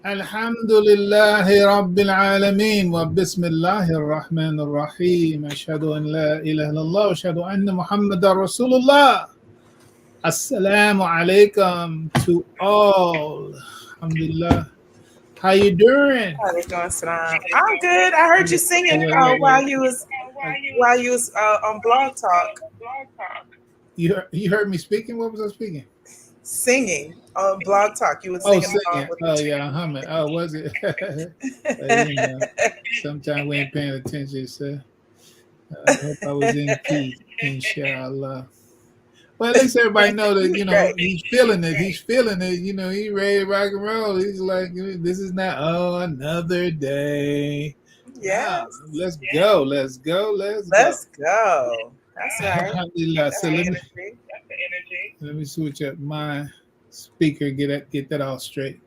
الحمد لله رب العالمين وبسم الله الرحمن الرحيم أشهد أن لا إله إلا الله وأشهد أن محمد رسول الله. Assalamu alaikum to all. Alhamdulillah. How you doing? I'm good. I heard you singing while you was on Blog Talk, You heard me speaking? What was I speaking? singing on Blog Talk. You were Oh, singing along singing. with Oh, the yeah, humming. Oh, was it? Sometimes we ain't paying attention, so I hope I was in key, inshallah. Well, at least everybody know that, Right. he's feeling it. He's feeling it. He's ready to rock and roll. He's like, this is not, another day. Yes. Let's go. Let's go. Let's go. Let's go. That's right. Alhamdulillah. That's So the let energy. me switch up my speaker, get that all straight.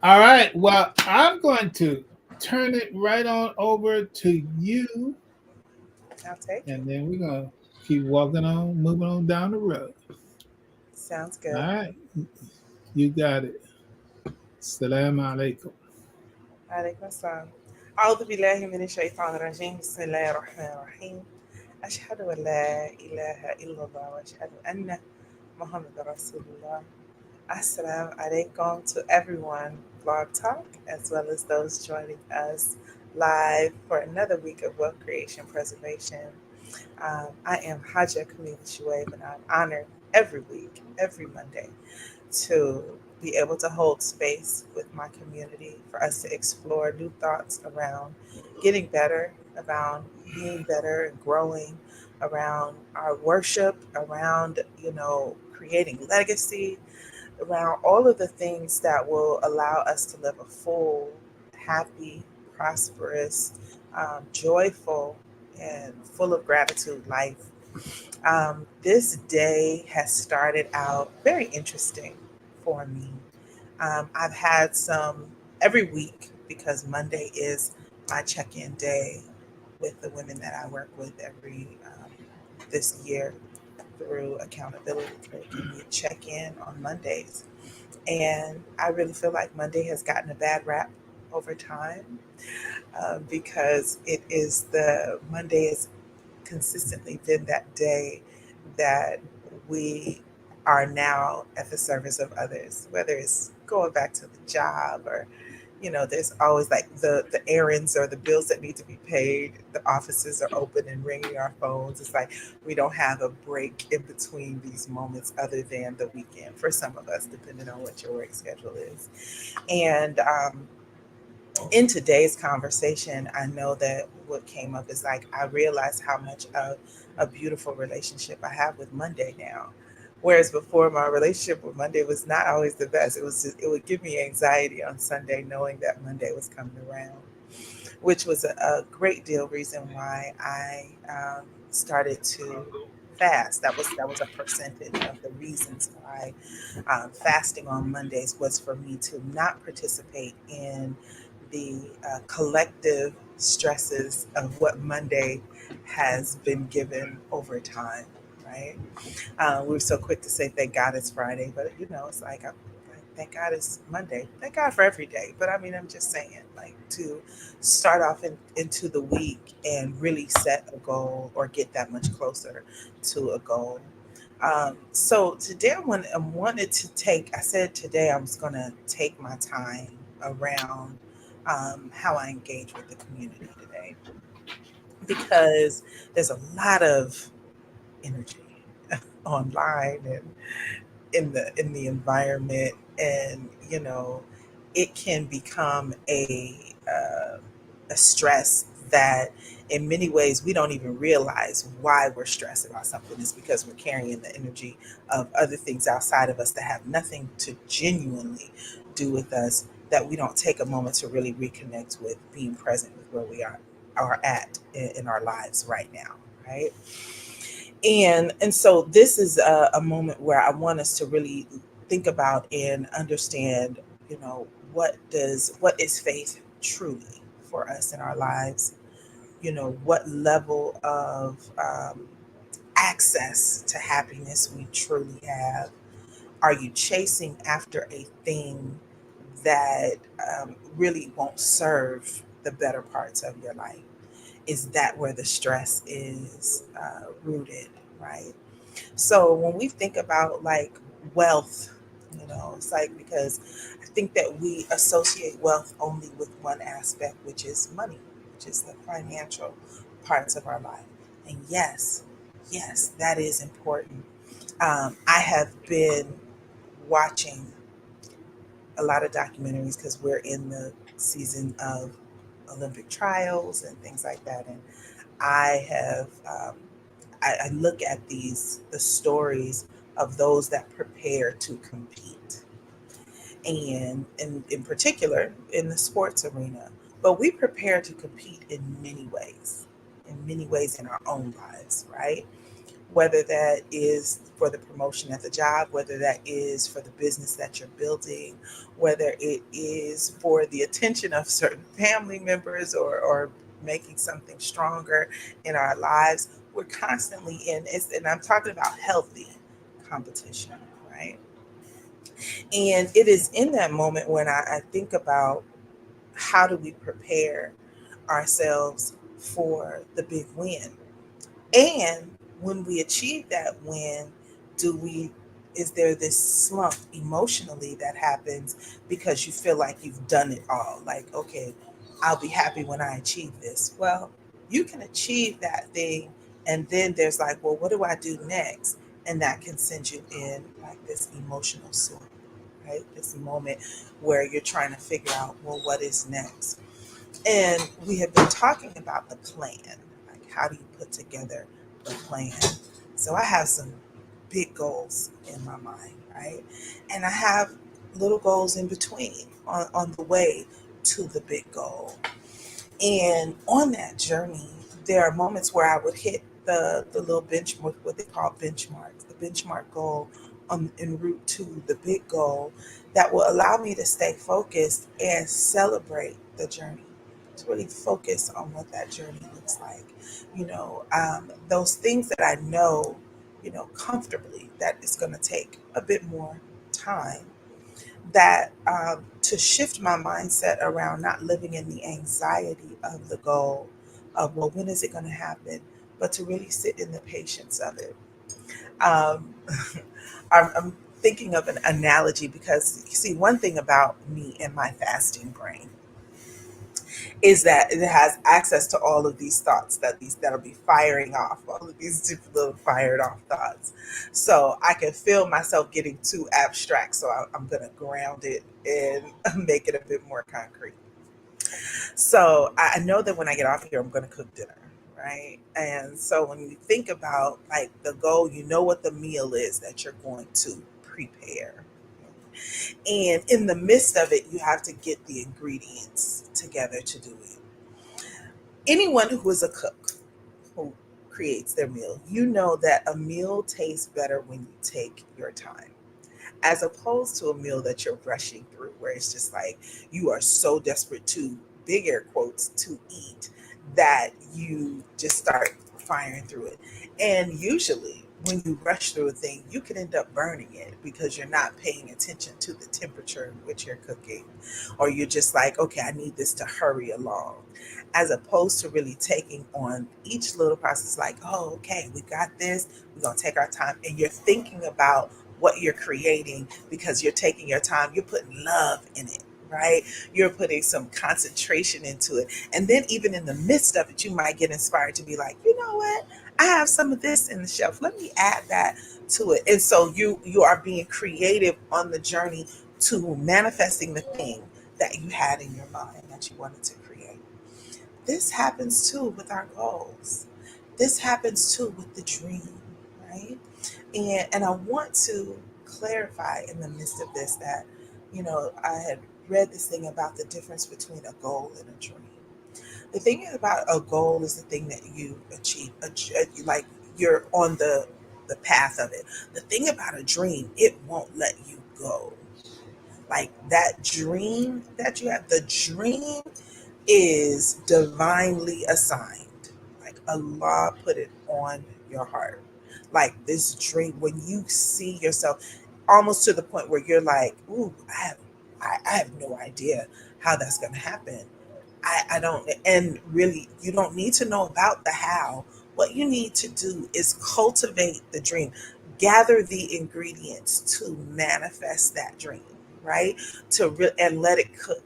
All right. Well, I'm going to turn it right on over to you, I'll take it. and then we're gonna keep walking on, moving on down the road. Sounds All good. right. You got it. Assalamu alaikum. عليكم السلام. أعوذ بالله من الشيطان الرجيم. بسم الله الرحمن الرحيم. أشهد أن لا إله إلا الله وأشهد أن محمد رسول الله. Assalamu alaikum to everyone, Blog Talk, as well as those joining us live for another week of Wealth Creation Preservation. I am Haja Kamila Shuaib, and I'm honored every week, every Monday, to be able to hold space with my community for us to explore new thoughts around getting better, around being better and growing, around our worship, around, creating legacy, around all of the things that will allow us to live a full, happy, prosperous, joyful, and full of gratitude life. This day has started out very interesting for me. I've had every week, because Monday is my check-in day with the women that I work with this year through accountability. They give me a check-in on Mondays. And I really feel like Monday has gotten a bad rap over time, because Monday has consistently been that day that we are now at the service of others, whether it's going back to the job or, there's always like the errands or the bills that need to be paid. The offices are open and ringing our phones. It's like we don't have a break in between these moments other than the weekend for some of us, depending on what your work schedule is. And in today's conversation, I know that what came up is like I realized how much of a beautiful relationship I have with Monday now. Whereas before, my relationship with Monday was not always the best. It would give me anxiety on Sunday knowing that Monday was coming around, which was a great deal reason why I started to fast. That was a percentage of the reasons why fasting on Mondays was for me to not participate in the collective stresses of what Monday has been given over time, right? We were so quick to say, thank God it's Friday, but it's like, thank God it's Monday. Thank God for every day. But I mean, I'm just saying, like, to start off into the week and really set a goal or get that much closer to a goal. So today I said today I was going to take my time around how I engage with the community today, because there's a lot of energy online and in the environment, and it can become a stress that in many ways we don't even realize why we're stressed about something. Is because we're carrying the energy of other things outside of us that have nothing to genuinely do with us, that we don't take a moment to really reconnect with being present with where we are are at in our lives right now, right? And so this is a moment where I want us to really think about and understand, you know, what is faith truly for us in our lives? You know, what level of access to happiness we truly have? Are you chasing after a thing that really won't serve the better parts of your life? Is that where the stress is rooted, right? So when we think about like wealth, you know, it's like because I think that we associate wealth only with one aspect, which is money, which is the financial parts of our life. And yes, yes, that is important. I have been watching a lot of documentaries because we're in the season of Olympic trials and things like that. And I have I look at the stories of those that prepare to compete, and in particular in the sports arena. But we prepare to compete in many ways in our own lives, right? Whether that is for the promotion at the job, whether that is for the business that you're building, whether it is for the attention of certain family members or making something stronger in our lives. We're constantly in it's, and I'm talking about healthy competition, right? And it is in that moment when I think about how do we prepare ourselves for the big win. And when we achieve that win, do we is there this slump emotionally that happens because you feel like you've done it all? Like, okay, I'll be happy when I achieve this. Well, you can achieve that thing and then there's like, well, what do I do next? And that can send you in like this emotional slump, right? This moment where you're trying to figure out, well, what is next? And we have been talking about the plan. Like, how do you put together the plan? So I have some big goals in my mind, right? And I have little goals in between on the way to the big goal. And on that journey, there are moments where I would hit the little benchmark, what they call benchmarks, the benchmark goal en route to the big goal that will allow me to stay focused and celebrate the journey. To really focus on what that journey looks like. You know, those things that I know, you know, comfortably that it's going to take a bit more time that to shift my mindset around not living in the anxiety of the goal of, well, when is it going to happen? But to really sit in the patience of it. Um, I'm thinking of an analogy because you see, one thing about me and my fasting brain is that it has access to all of these thoughts that'll be firing off, all of these different little fired off thoughts. So I can feel myself getting too abstract. So I'm gonna ground it and make it a bit more concrete. So I know that when I get off here, I'm gonna cook dinner, right? And so when you think about like the goal, you know what the meal is that you're going to prepare. And in the midst of it, you have to get the ingredients together to do it. Anyone who is a cook who creates their meal, you know that a meal tastes better when you take your time, as opposed to a meal that you're rushing through, where it's just like you are so desperate to, big air quotes, to eat that you just start firing through it. And usually, when you rush through a thing, you can end up burning it because you're not paying attention to the temperature in which you're cooking, or you're just like, okay, I need this to hurry along, as opposed to really taking on each little process like, oh, okay, we got this, we're going to take our time. And you're thinking about what you're creating because you're taking your time, you're putting love in it, right? You're putting some concentration into it. And then even in the midst of it, you might get inspired to be like, you know what? I have some of this in the shelf. Let me add that to it. And so you are being creative on the journey to manifesting the thing that you had in your mind that you wanted to create. This happens too with our goals. This happens too with the dream, right? And I want to clarify in the midst of this that, you know, I had read this thing about the difference between a goal and a dream. The thing about a goal is the thing that you achieve. Like you're on the path of it. The thing about a dream, it won't let you go. Like that dream that you have, the dream is divinely assigned. Like Allah put it on your heart. Like this dream, when you see yourself almost to the point where you're like, ooh, I have no idea how that's gonna happen. I don't, and really, you don't need to know about the how. What you need to do is cultivate the dream, gather the ingredients to manifest that dream, right? And let it cook,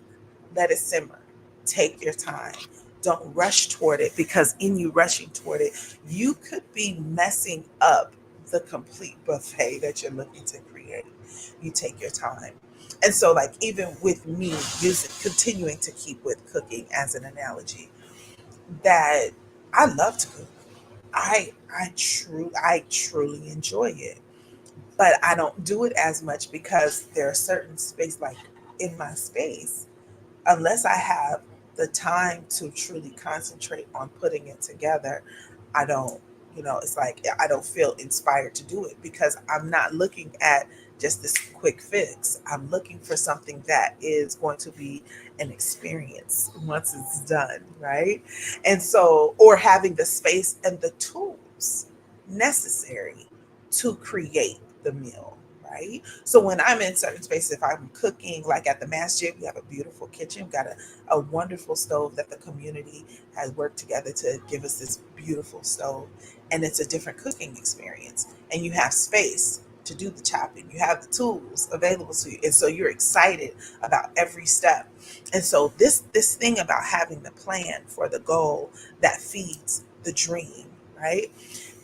let it simmer. Take your time. Don't rush toward it, because in you rushing toward it, you could be messing up the complete buffet that you're looking to create. You take your time. And so, like, even with me using, continuing to keep with cooking as an analogy, that I love to cook. I truly enjoy it, but I don't do it as much because there are certain space, like in my space, unless I have the time to truly concentrate on putting it together, I don't, it's like I don't feel inspired to do it, because I'm not looking at just this quick fix. I'm looking for something that is going to be an experience once it's done, right? And so, or having the space and the tools necessary to create the meal, right? So when I'm in certain spaces, if I'm cooking, like at the masjid, we have a beautiful kitchen. We've got a wonderful stove that the community has worked together to give us this beautiful stove. And it's a different cooking experience. And you have space to do the chopping. You have the tools available to you. And so you're excited about every step. And so this thing about having the plan for the goal that feeds the dream, right,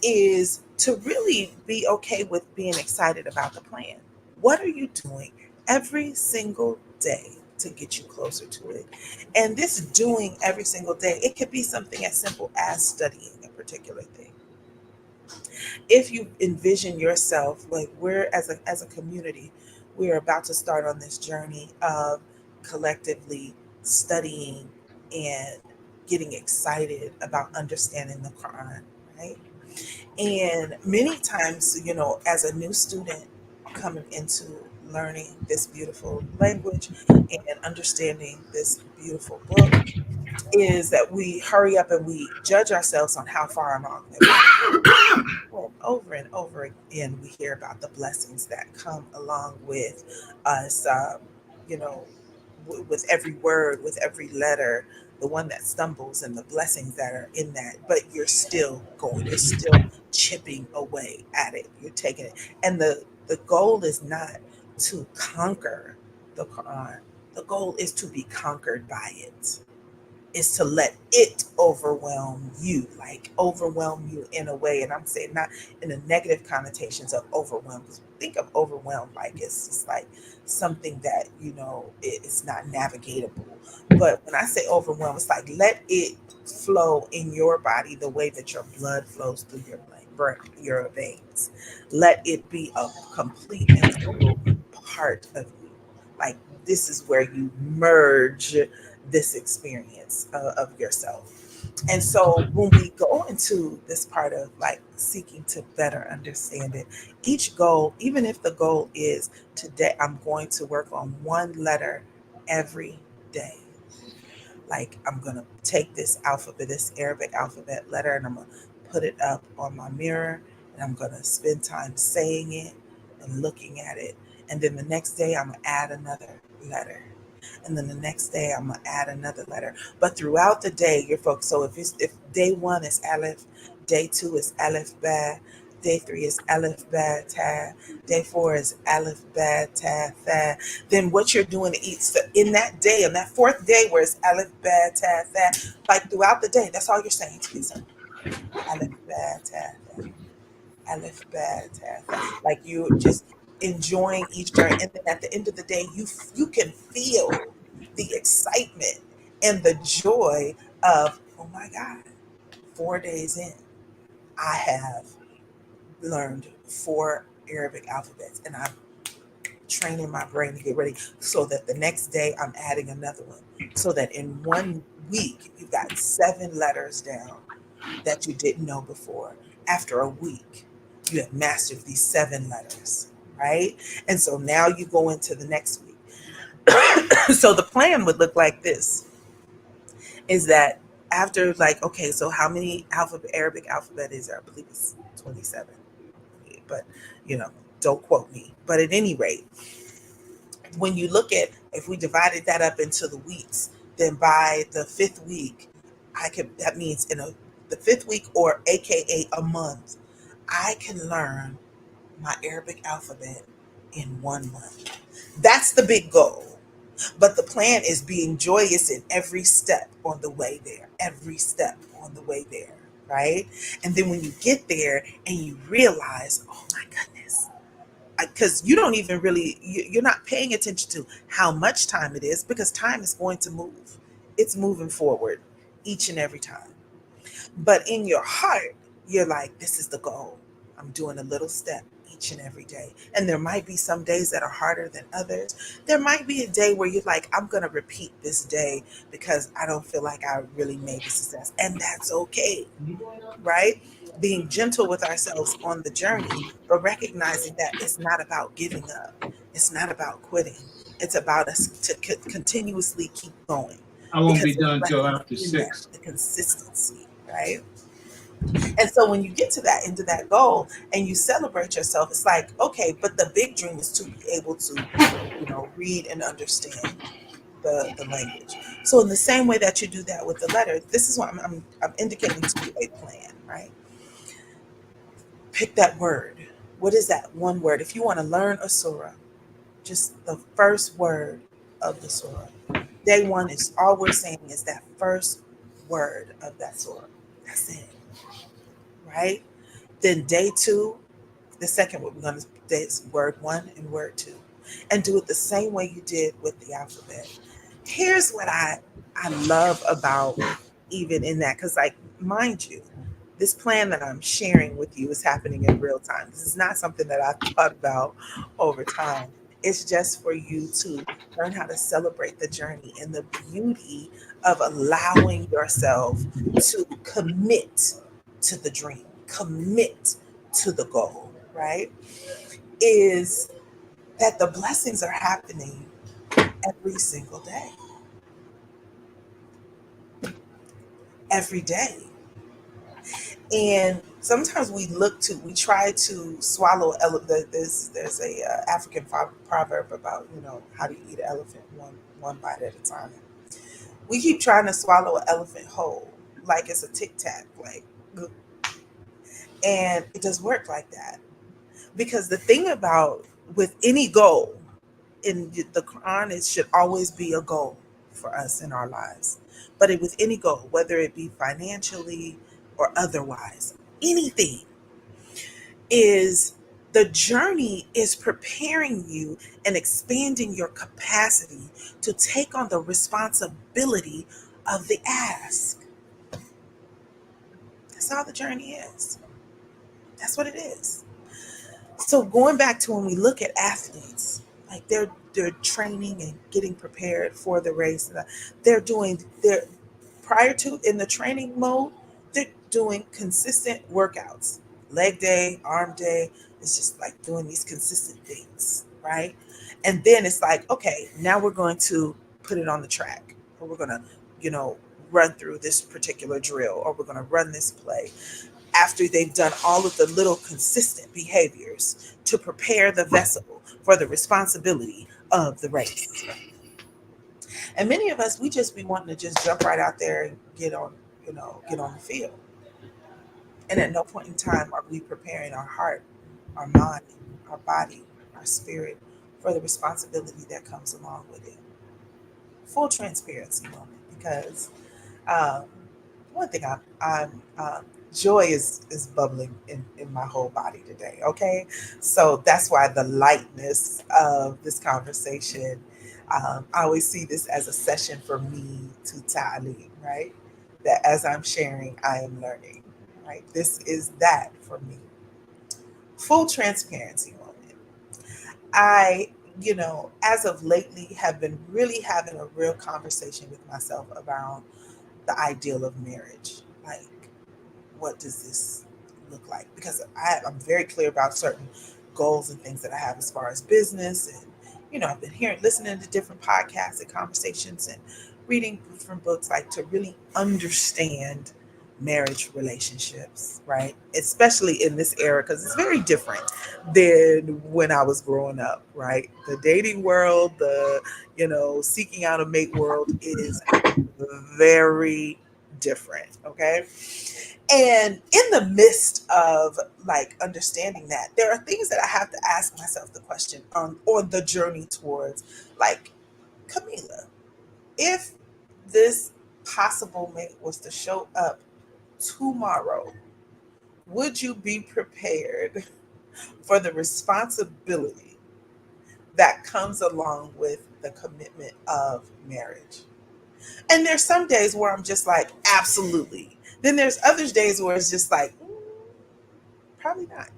is to really be okay with being excited about the plan. What are you doing every single day to get you closer to it? And this doing every single day, it could be something as simple as studying a particular thing. If you envision yourself, like, we're as a community, we're about to start on this journey of collectively studying and getting excited about understanding the Quran, right? And many times, as a new student coming into learning this beautiful language and understanding this beautiful book, is that we hurry up and we judge ourselves on how far along that we are. Well, over and over again, we hear about the blessings that come along with us, you know, with every word, with every letter, the one that stumbles, and the blessings that are in that. But you're still going, you're still chipping away at it, you're taking it. And the goal is not to conquer the Quran, the goal is to be conquered by it, is to let it overwhelm you, like overwhelm you in a way. And I'm saying not in the negative connotations of overwhelm, because think of overwhelm like it's just like something that, it's not navigatable. But when I say overwhelm, it's like let it flow in your body the way that your blood flows through your veins. Let it be a complete and total part of you. Like, this is where you merge this experience of yourself. And so when we go into this part of like seeking to better understand it, each goal, even if the goal is today, I'm going to work on one letter every day. Like, I'm going to take this alphabet, this Arabic alphabet letter, and I'm going to put it up on my mirror, and I'm going to spend time saying it and looking at it. And then the next day, I'm going to add another letter, and then the next day I'm gonna add another letter. But throughout the day, you're focused. So if day one is Aleph, day two is Aleph Ba, day three is Aleph Ba Ta, day four is Aleph Ba Ta Tha. Then what you're doing each in that day, on that fourth day where it's Aleph Ba Ta Tha, like throughout the day, that's all you're saying to yourself. Aleph Ba Ta Tha. Aleph Bad Tath. Like, you're just enjoying each journey, and then at the end of the day, you can feel the excitement and the joy of, oh my God, 4 days in, I have learned four Arabic alphabets, and I'm training my brain to get ready so that the next day I'm adding another one. So that in week, you've got 7 letters down that you didn't know before. After a week, you have mastered these 7 letters, right? And so now you go into the next week. So the plan would look like this, is that after, like, okay, so how many Arabic alphabet is there? I believe it's 27. But, don't quote me. But at any rate, when you look at, if we divided that up into the weeks, then by the 5th week, that means the 5th week, or AKA a month, I can learn my Arabic alphabet in 1 month. That's the big goal. But the plan is being joyous in every step on the way there, every step on the way there, right? And then when you get there and you realize, oh my goodness, because you don't even really, you're not paying attention to how much time it is, because time is going to move. It's moving forward each and every time. But in your heart, you're like, this is the goal. I'm doing a little step each and every day. And there might be some days that are harder than others. There might be a day where you're like, I'm going to repeat this day because I don't feel like I really made the success. And that's okay, right? Being gentle with ourselves on the journey, but recognizing that it's not about giving up. It's not about quitting. It's about us to continuously keep going, I won't be because there's done till blessings after in that, 6. the consistency, right? And so when you get to that, into that goal, and you celebrate yourself, it's like, okay, but the big dream is to be able to, read and understand the language. So in the same way that you do that with the letter, this is what I'm indicating to you, a plan, right? Pick that word. What is that one word? If you want to learn a surah, just the first word of the surah. Day one is all we're saying is that first word of that surah. That's it, right? Then day 2, the second word, we're going to say is word 1 and word 2, and do it the same way you did with the alphabet. Here's what I love about, even in that, because, like, mind you, this plan that I'm sharing with you is happening in real time. This is not something that I thought about over time. It's just for you to learn how to celebrate the journey and the beauty of allowing yourself to commit to the dream, commit to the goal, right? Is that the blessings are happening every single day, every day. And sometimes we try to swallow there's a African proverb about, how to eat an elephant one bite at a time. We keep trying to swallow an elephant whole, like it's a tic tac, like, and it does work like that. Because the thing about, with any goal in the Quran, it should always be a goal for us in our lives. But with any goal, whether it be financially or otherwise, anything, is the journey is preparing you and expanding your capacity to take on the responsibility of the ask. That's how the journey is. That's what it is. So going back to when we look at athletes, like they're training and getting prepared for the race. They're prior to, in the training mode, they're doing consistent workouts. Leg day, arm day. It's just like doing these consistent things, right? And then it's like, okay, now we're going to put it on the track, or we're gonna, you know, run through this particular drill, or we're gonna run this play, after they've done all of the little consistent behaviors to prepare the vessel for the responsibility of the race. And many of us, we just be wanting to just jump right out there and get on the field. And at no point in time are we preparing our heart, our mind, our body, our spirit for the responsibility that comes along with it. Full transparency moment, because um, one thing I'm joy is bubbling in my whole body today. Okay, so that's why the lightness of this conversation. I always see this as a session for me to ta'aleem, right? That as I'm sharing, I am learning, right? This is that for me. Full transparency moment. I, as of lately, have been really having a real conversation with myself around the ideal of marriage. Like, what does this look like? Because I'm very clear about certain goals and things that I have as far as business. And, I've been hearing, listening to different podcasts and conversations and reading different books, like to really understand marriage relationships, right? Especially in this era, because it's very different than when I was growing up, right? The dating world, the, seeking out a mate world is very different. Okay. And in the midst of like understanding that, there are things that I have to ask myself the question on the journey towards, like, Camila, if this possible mate was to show up tomorrow, would you be prepared for the responsibility that comes along with the commitment of marriage? And there's some days where I'm just like, absolutely. Then there's other days where it's just like, probably not.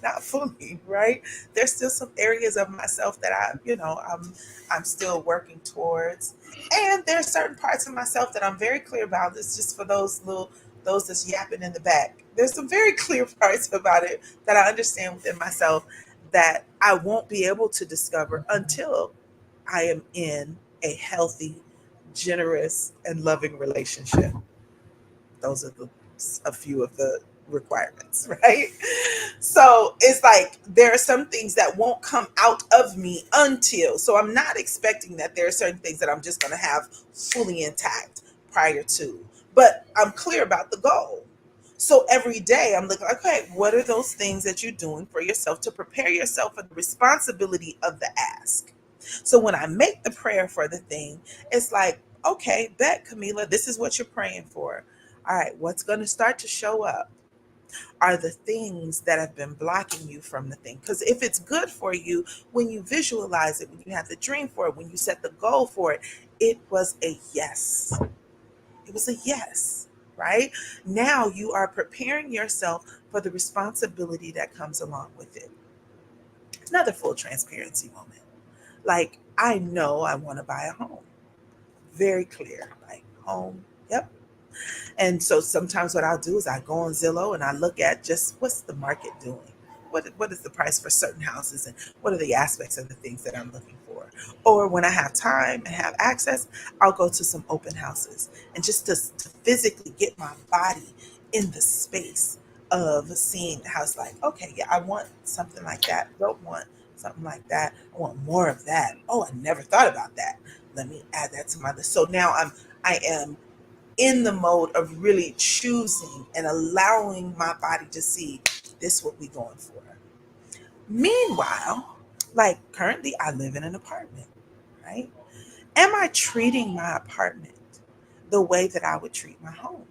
Not fully, right? There's still some areas of myself that I'm still working towards. And there's certain parts of myself that I'm very clear about. This just for those that's yapping in the back. There's some very clear parts about it that I understand within myself that I won't be able to discover until I am in a healthy, generous, and loving relationship. Those are a few of the requirements, right? So it's like there are some things that won't come out of me until. So I'm not expecting that there are certain things that I'm just going to have fully intact prior to. But I'm clear about the goal. So every day I'm looking, okay, what are those things that you're doing for yourself to prepare yourself for the responsibility of the ask? So when I make the prayer for the thing, it's like, okay, bet, Camila, this is what you're praying for. All right, what's going to start to show up are the things that have been blocking you from the thing. Because if it's good for you, when you visualize it, when you have the dream for it, when you set the goal for it, it was a yes. It was a yes, right? Now you are preparing yourself for the responsibility that comes along with it. Another full transparency moment. Like, I know I want to buy a home. Very clear. Like, home, yep. And so sometimes what I'll do is I go on Zillow and I look at just what's the market doing? What is the price for certain houses and what are the aspects of the things that I'm looking for? Or when I have time and have access, I'll go to some open houses and just to physically get my body in the space of seeing the house like, okay, yeah, I want something like that. Don't want something like that. I want more of that. Oh, I never thought about that. Let me add that to my list. So now I am in the mode of really choosing and allowing my body to see this what we going for. Meanwhile, like currently I live in an apartment, right? Am I treating my apartment the way that I would treat my home?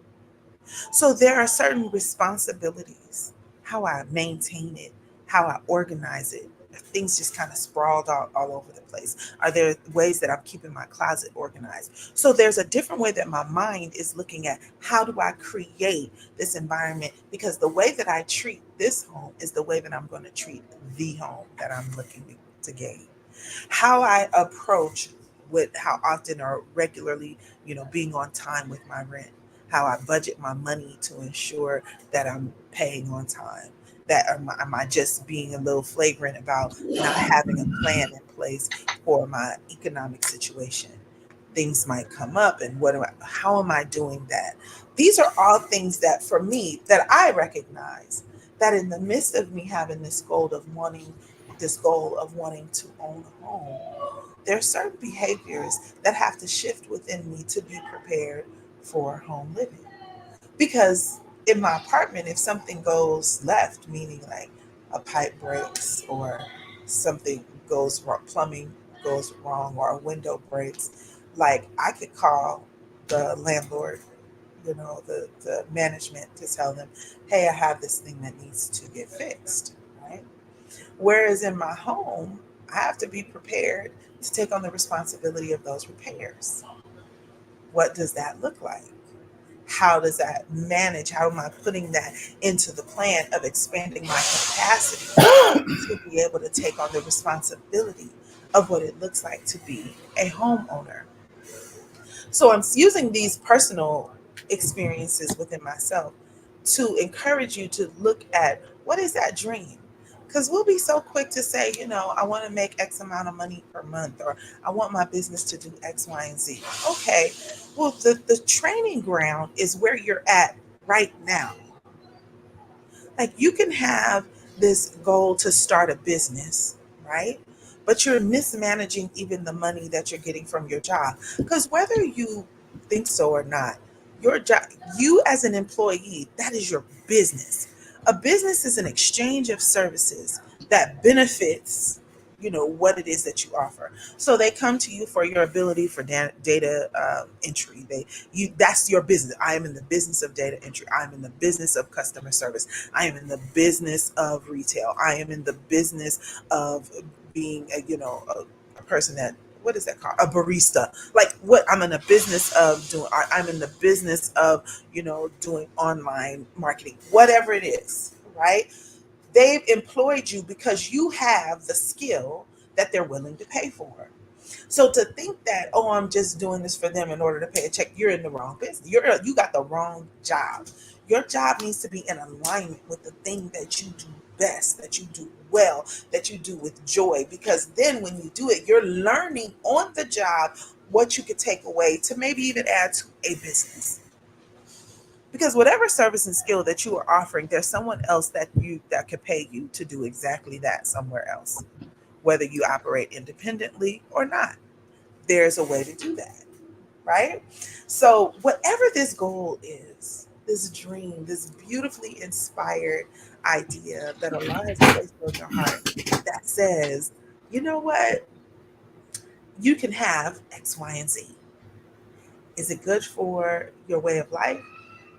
So there are certain responsibilities, how I maintain it, how I organize it. If things just kind of sprawled out all over the place. Are there ways that I'm keeping my closet organized? So there's a different way that my mind is looking at how do I create this environment? Because the way that I treat this home is the way that I'm going to treat the home that I'm looking to gain. How I approach with how often or regularly, being on time with my rent, how I budget my money to ensure that I'm paying on time. That am I just being a little flagrant about not having a plan in place for my economic situation? Things might come up, and how am I doing that? These are all things that, for me, that I recognize that in the midst of me having this goal of wanting to own a home, there are certain behaviors that have to shift within me to be prepared for home living. Because in my apartment, if something goes left, meaning like a pipe breaks or something goes wrong, plumbing goes wrong, or a window breaks, like I could call the landlord, the management to tell them, hey, I have this thing that needs to get fixed, right? Whereas in my home, I have to be prepared to take on the responsibility of those repairs. What does that look like? How does that manage? How am I putting that into the plan of expanding my capacity to be able to take on the responsibility of what it looks like to be a homeowner? So I'm using these personal experiences within myself to encourage you to look at what is that dream. Because we'll be so quick to say, you know, I want to make X amount of money per month, or I want my business to do X, Y, and Z. Okay, well, the training ground is where you're at right now. Like you can have this goal to start a business, right? But you're mismanaging even the money that you're getting from your job. Because whether you think so or not, your job, you as an employee, that is your business. A business is an exchange of services that benefits, you know, what it is that you offer. So they come to you for your ability for data entry. That's your business. I am in the business of data entry. I'm in the business of customer service. I am in the business of retail. I am in the business of being a person that, what is that called, a barista. Like what I'm in the business of doing. I'm in the business of, you know, doing online marketing, whatever it is, right? They've employed you because you have the skill that they're willing to pay for. So to think that, oh, I'm just doing this for them in order to pay a check, you're in the wrong business. You got the wrong job. Your job needs to be in alignment with the thing that you do best, that you do well, that you do with joy. Because then when you do it, you're learning on the job what you could take away to maybe even add to a business. Because whatever service and skill that you are offering, there's someone else that could pay you to do exactly that somewhere else, whether you operate independently or not. There's a way to do that, right? So, whatever this goal is, this dream, this beautifully inspired idea that Allah has placed on your heart that says, you know what, you can have X, Y, and Z. Is it good for your way of life?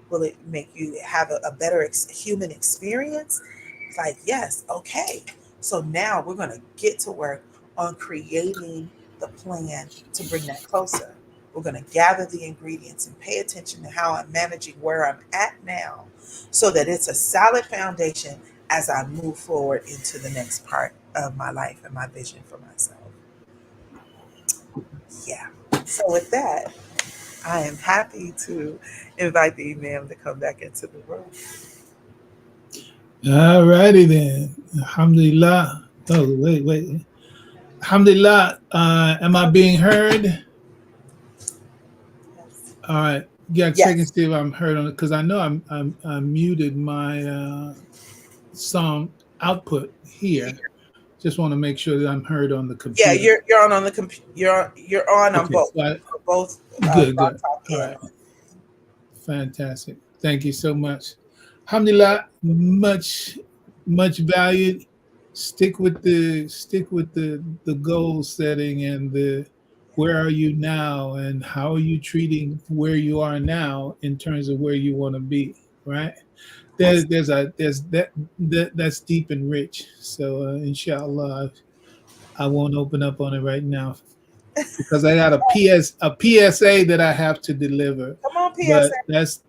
Will it make you have a better human experience? It's like, yes, okay. So now we're going to get to work on creating the plan to bring that closer. We're going to gather the ingredients and pay attention to how I'm managing where I'm at now so that it's a solid foundation as I move forward into the next part of my life and my vision for myself. Yeah. So, with that, I am happy to invite the Imam to come back into the room. All righty then. Alhamdulillah. Oh, wait. Alhamdulillah. Am I being heard? Yes. All right. You got to check and Yes. see if I'm heard on it because I know I muted my song output here. Just want to make sure that I'm heard on the Yeah, computer. you're on the you're on Okay. both So both good. Blog Talk All and right. Fantastic. Thank you so much. Alhamdulillah, much valued. Stick with the goal setting and the where are you now and how are you treating where you are now in terms of where you want to be, right? That's deep and rich. So inshallah, I won't open up on it right now because I got a PSA that I have to deliver. come on But PSA.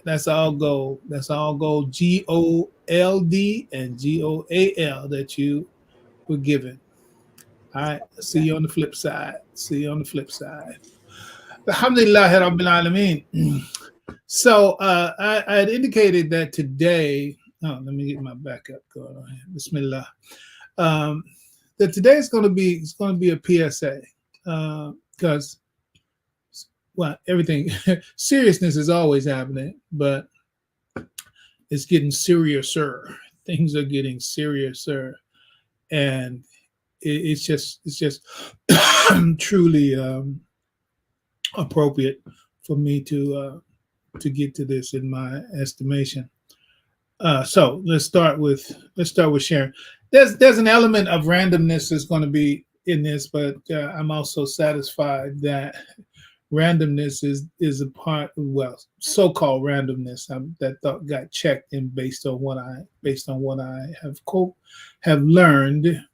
that's all gold. That's all gold. GOLD and GOAL that you were given. All right. See you on the flip side. See you on the flip side. Alhamdulillah Rabbil Alameen. So I had indicated that today. Oh, let me get my backup going on here. Bismillah. Um, that today is going to be a PSA because well, everything seriousness is always happening, but it's getting seriouser. Things are getting seriouser, and it's just truly appropriate for me to get to this in my estimation. So let's start with sharing. There's an element of randomness that's going to be in this, but I'm also satisfied that randomness is a part of, well, so-called randomness that thought got checked and based on what I have learned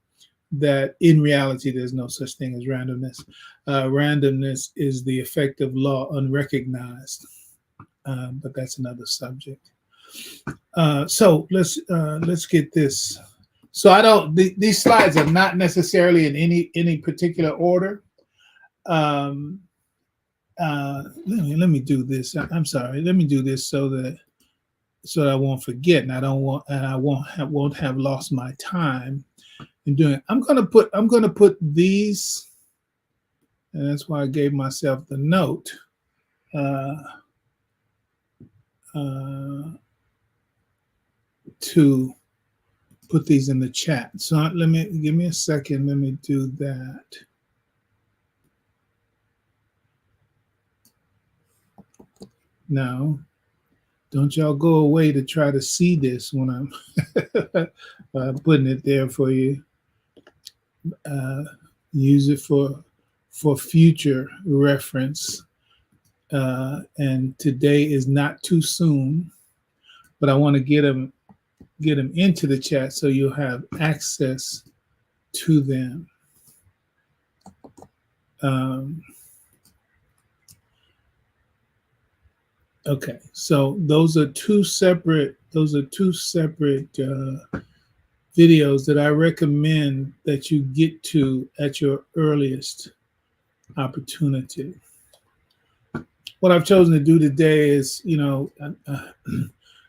that in reality there's no such thing as randomness. Randomness is the effective law unrecognized, but that's another subject. So let's get this. So I don't. These slides are not necessarily in any particular order. Um, let me do this. I'm sorry. Let me do this so that I won't forget, and I won't have lost my time in doing it. I'm gonna put these, and that's why I gave myself the note. Uh, to put these in the chat. So give me a second. Let me do that. Now, don't y'all go away to try to see this when I'm putting it there for you. Use it for future reference. And today is not too soon, but I want to get them into the chat so you'll have access to them. Okay, so those are two separate videos that I recommend that you get to at your earliest opportunity. What I've chosen to do today is,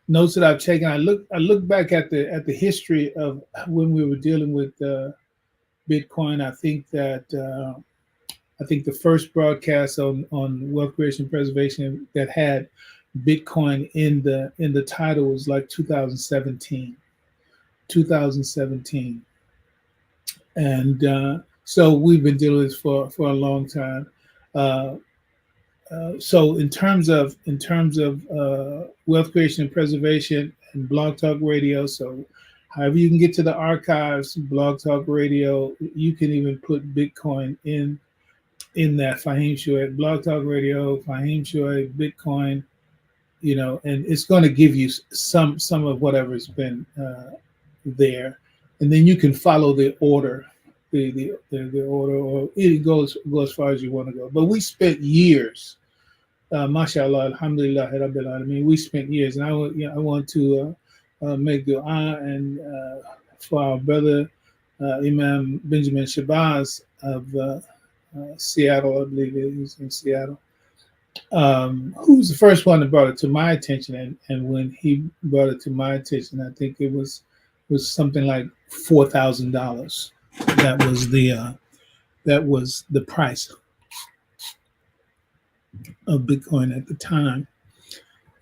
notes that I've taken. I look back at the history of when we were dealing with Bitcoin. I think that the first broadcast on wealth creation and preservation that had Bitcoin in the title was like 2017, and so we've been dealing with this for a long time. So in terms of wealth creation and preservation and Blog Talk Radio, so however you can get to the archives, Blog Talk Radio, you can even put Bitcoin in that Fahim Shoaib Blog Talk Radio, Fahim Shoaib Bitcoin, and it's going to give you some of whatever's been there, and then you can follow the order, the order, or it goes as far as you want to go. But we spent years, mashallah, alhamdulillah, rabbil alameen. We spent years, and I want to make dua and for our brother Imam Benjamin Shabazz of Seattle, I believe he's in Seattle, who was the first one that brought it to my attention, and when he brought it to my attention, I think it was something like $4,000. That was the price of Bitcoin at the time,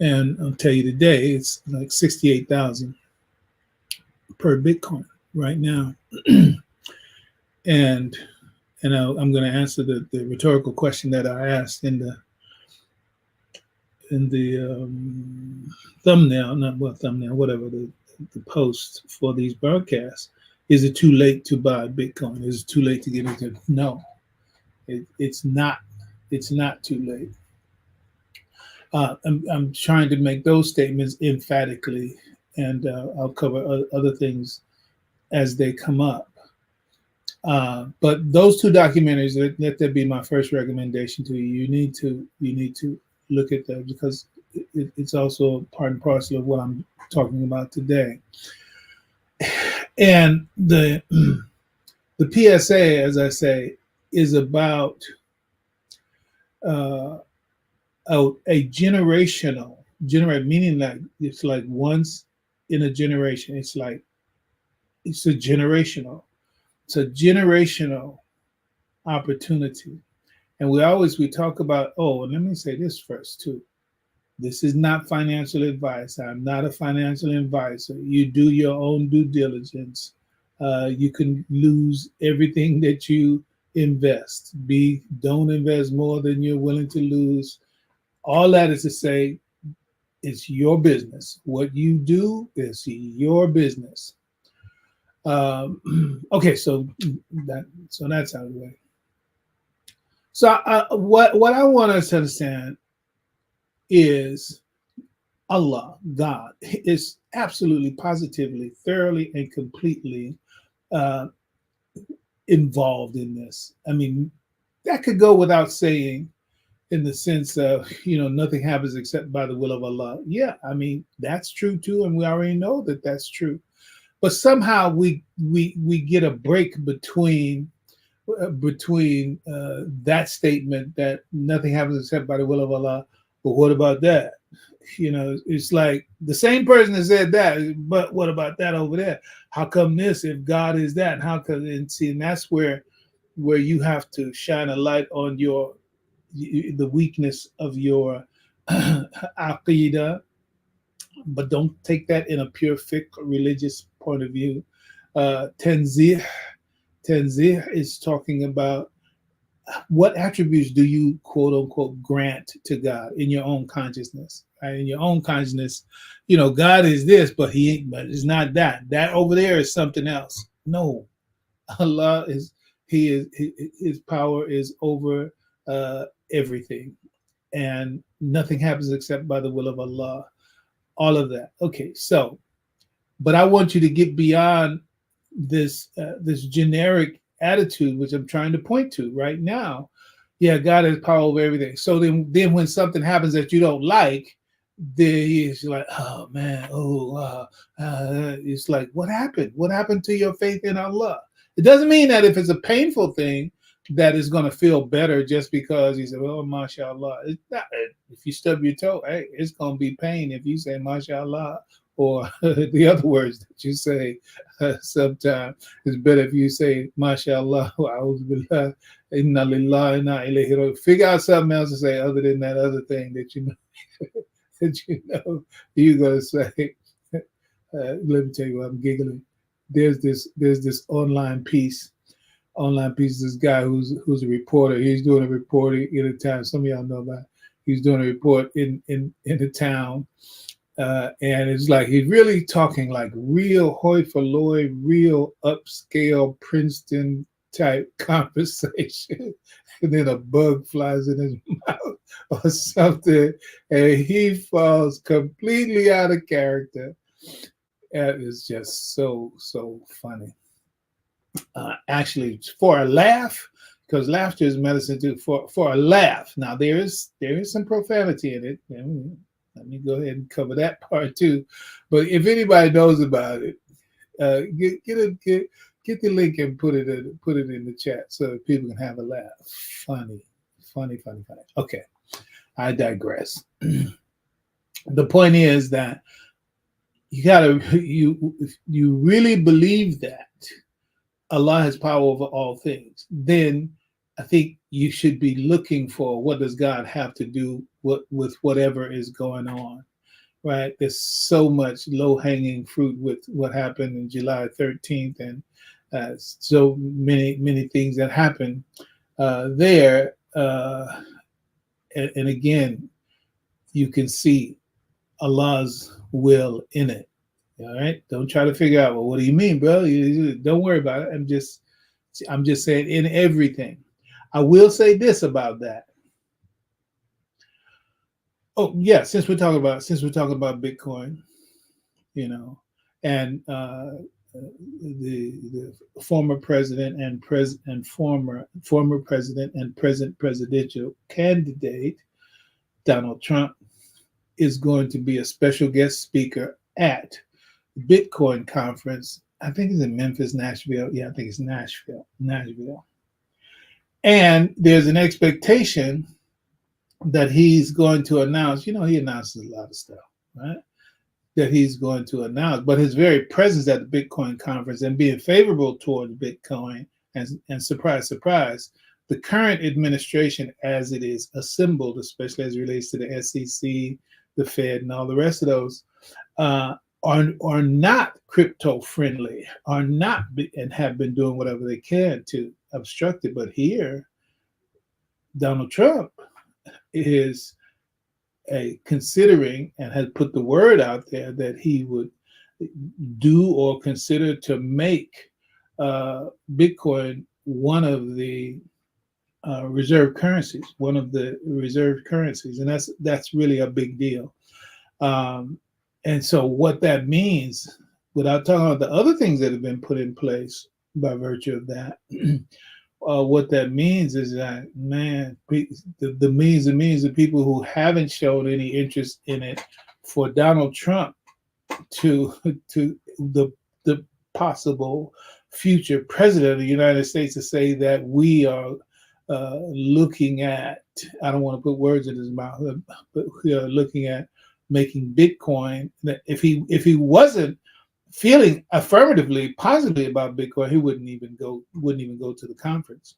and I'll tell you today it's like 68,000 per Bitcoin right now. and I'm going to answer the rhetorical question that I asked in the whatever the post for these broadcasts. Is it too late to buy Bitcoin? Is it too late to get into? No, it's not. It's not too late. I'm trying to make those statements emphatically, and I'll cover other things as they come up. But those two documentaries, let that be my first recommendation to you. You need to look at that, because it's also part and parcel of what I'm talking about today. And the PSA, as I say, is about a generational, meaning like it's like once in a generation. It's a generational opportunity. And we talk about, and let me say this first too. This is not financial advice. I'm not a financial advisor. You do your own due diligence. You can lose everything that you invest. Don't invest more than you're willing to lose. All that is to say, it's your business. What you do is your business. Okay, so that's out of the way. So what I want us to understand is Allah, God, is absolutely, positively, thoroughly, and completely involved in this. I mean, that could go without saying, in the sense of, nothing happens except by the will of Allah. Yeah, I mean, that's true too, and we already know that that's true. But somehow we get a break between between that statement that nothing happens except by the will of Allah. But what about that? It's like the same person that said that, but what about that over there? How come this if God is that? And how come, and see, and that's where you have to shine a light on the weakness of your aqidah, but don't take that in a pure fiqh religious point of view. Tanzih, Tanzih is talking about what attributes do you quote unquote grant to God in your own consciousness. Right? In your own consciousness, God is this, but but it's not that. That over there is something else. No, Allah is his power is over everything, and nothing happens except by the will of Allah. All of that. Okay, so, but I want you to get beyond this generic attitude, which I'm trying to point to right now. Yeah, God has power over everything. So then when something happens that you don't like, then he's like, oh man, it's like, what happened? What happened to your faith in Allah? It doesn't mean that if it's a painful thing, that is going to feel better just because he said, oh, mashallah. It's not, if you stub your toe, hey, it's going to be pain if you say mashallah, or the other words that you say sometimes. It's better if you say mashallah, inna lillahi, inna ilayhi raji'un. Figure out something else to say other than that other thing that you know that you're going to say. Let me tell you what, I'm giggling. There's this online piece. This guy who's a reporter. He's doing a reporting in a town. Some of y'all know about it. He's doing a report in the town, and it's like he's really talking like real hoi polloi, real upscale Princeton type conversation, and then a bug flies in his mouth or something, and he falls completely out of character. And it's just so funny. Actually, for a laugh, because laughter is medicine too. For a laugh. Now there is some profanity in it. Let me go ahead and cover that part too. But if anybody knows about it, get the link and put it in the chat so that people can have a laugh. Funny. Okay, I digress. The point is that you really believe that Allah has power over all things, then I think you should be looking for what does God have to do with whatever is going on, right? There's so much low-hanging fruit with what happened in July 13th, and so many things that happened there. And again, you can see Allah's will in it. All right, don't try to figure out, well, what do you mean, bro? Don't worry about it. I'm just saying in everything. I will say this about that. Oh yeah, since we're talking about Bitcoin, and the former president and former president and present presidential candidate Donald Trump is going to be a special guest speaker at Bitcoin conference. I think it's in Memphis, Nashville. Yeah, I think it's Nashville. And there's an expectation that he's going to announce, he announces a lot of stuff, right? That he's going to announce, but his very presence at the Bitcoin conference and being favorable towards Bitcoin, and surprise, surprise, the current administration as it is assembled, especially as it relates to the SEC, the Fed, and all the rest of those, are not crypto friendly, and have been doing whatever they can to obstruct it. But here, Donald Trump is considering and has put the word out there that he would do or consider to make Bitcoin one of the reserve currencies, and that's really a big deal. And so what that means, without talking about the other things that have been put in place by virtue of that, what that means is that, man, the millions of people who haven't shown any interest in it, for Donald Trump to the possible future president of the United States to say that we are looking at, I don't want to put words in his mouth, but we are looking at making Bitcoin. That if he wasn't feeling affirmatively, positively about Bitcoin, he wouldn't even go to the conference,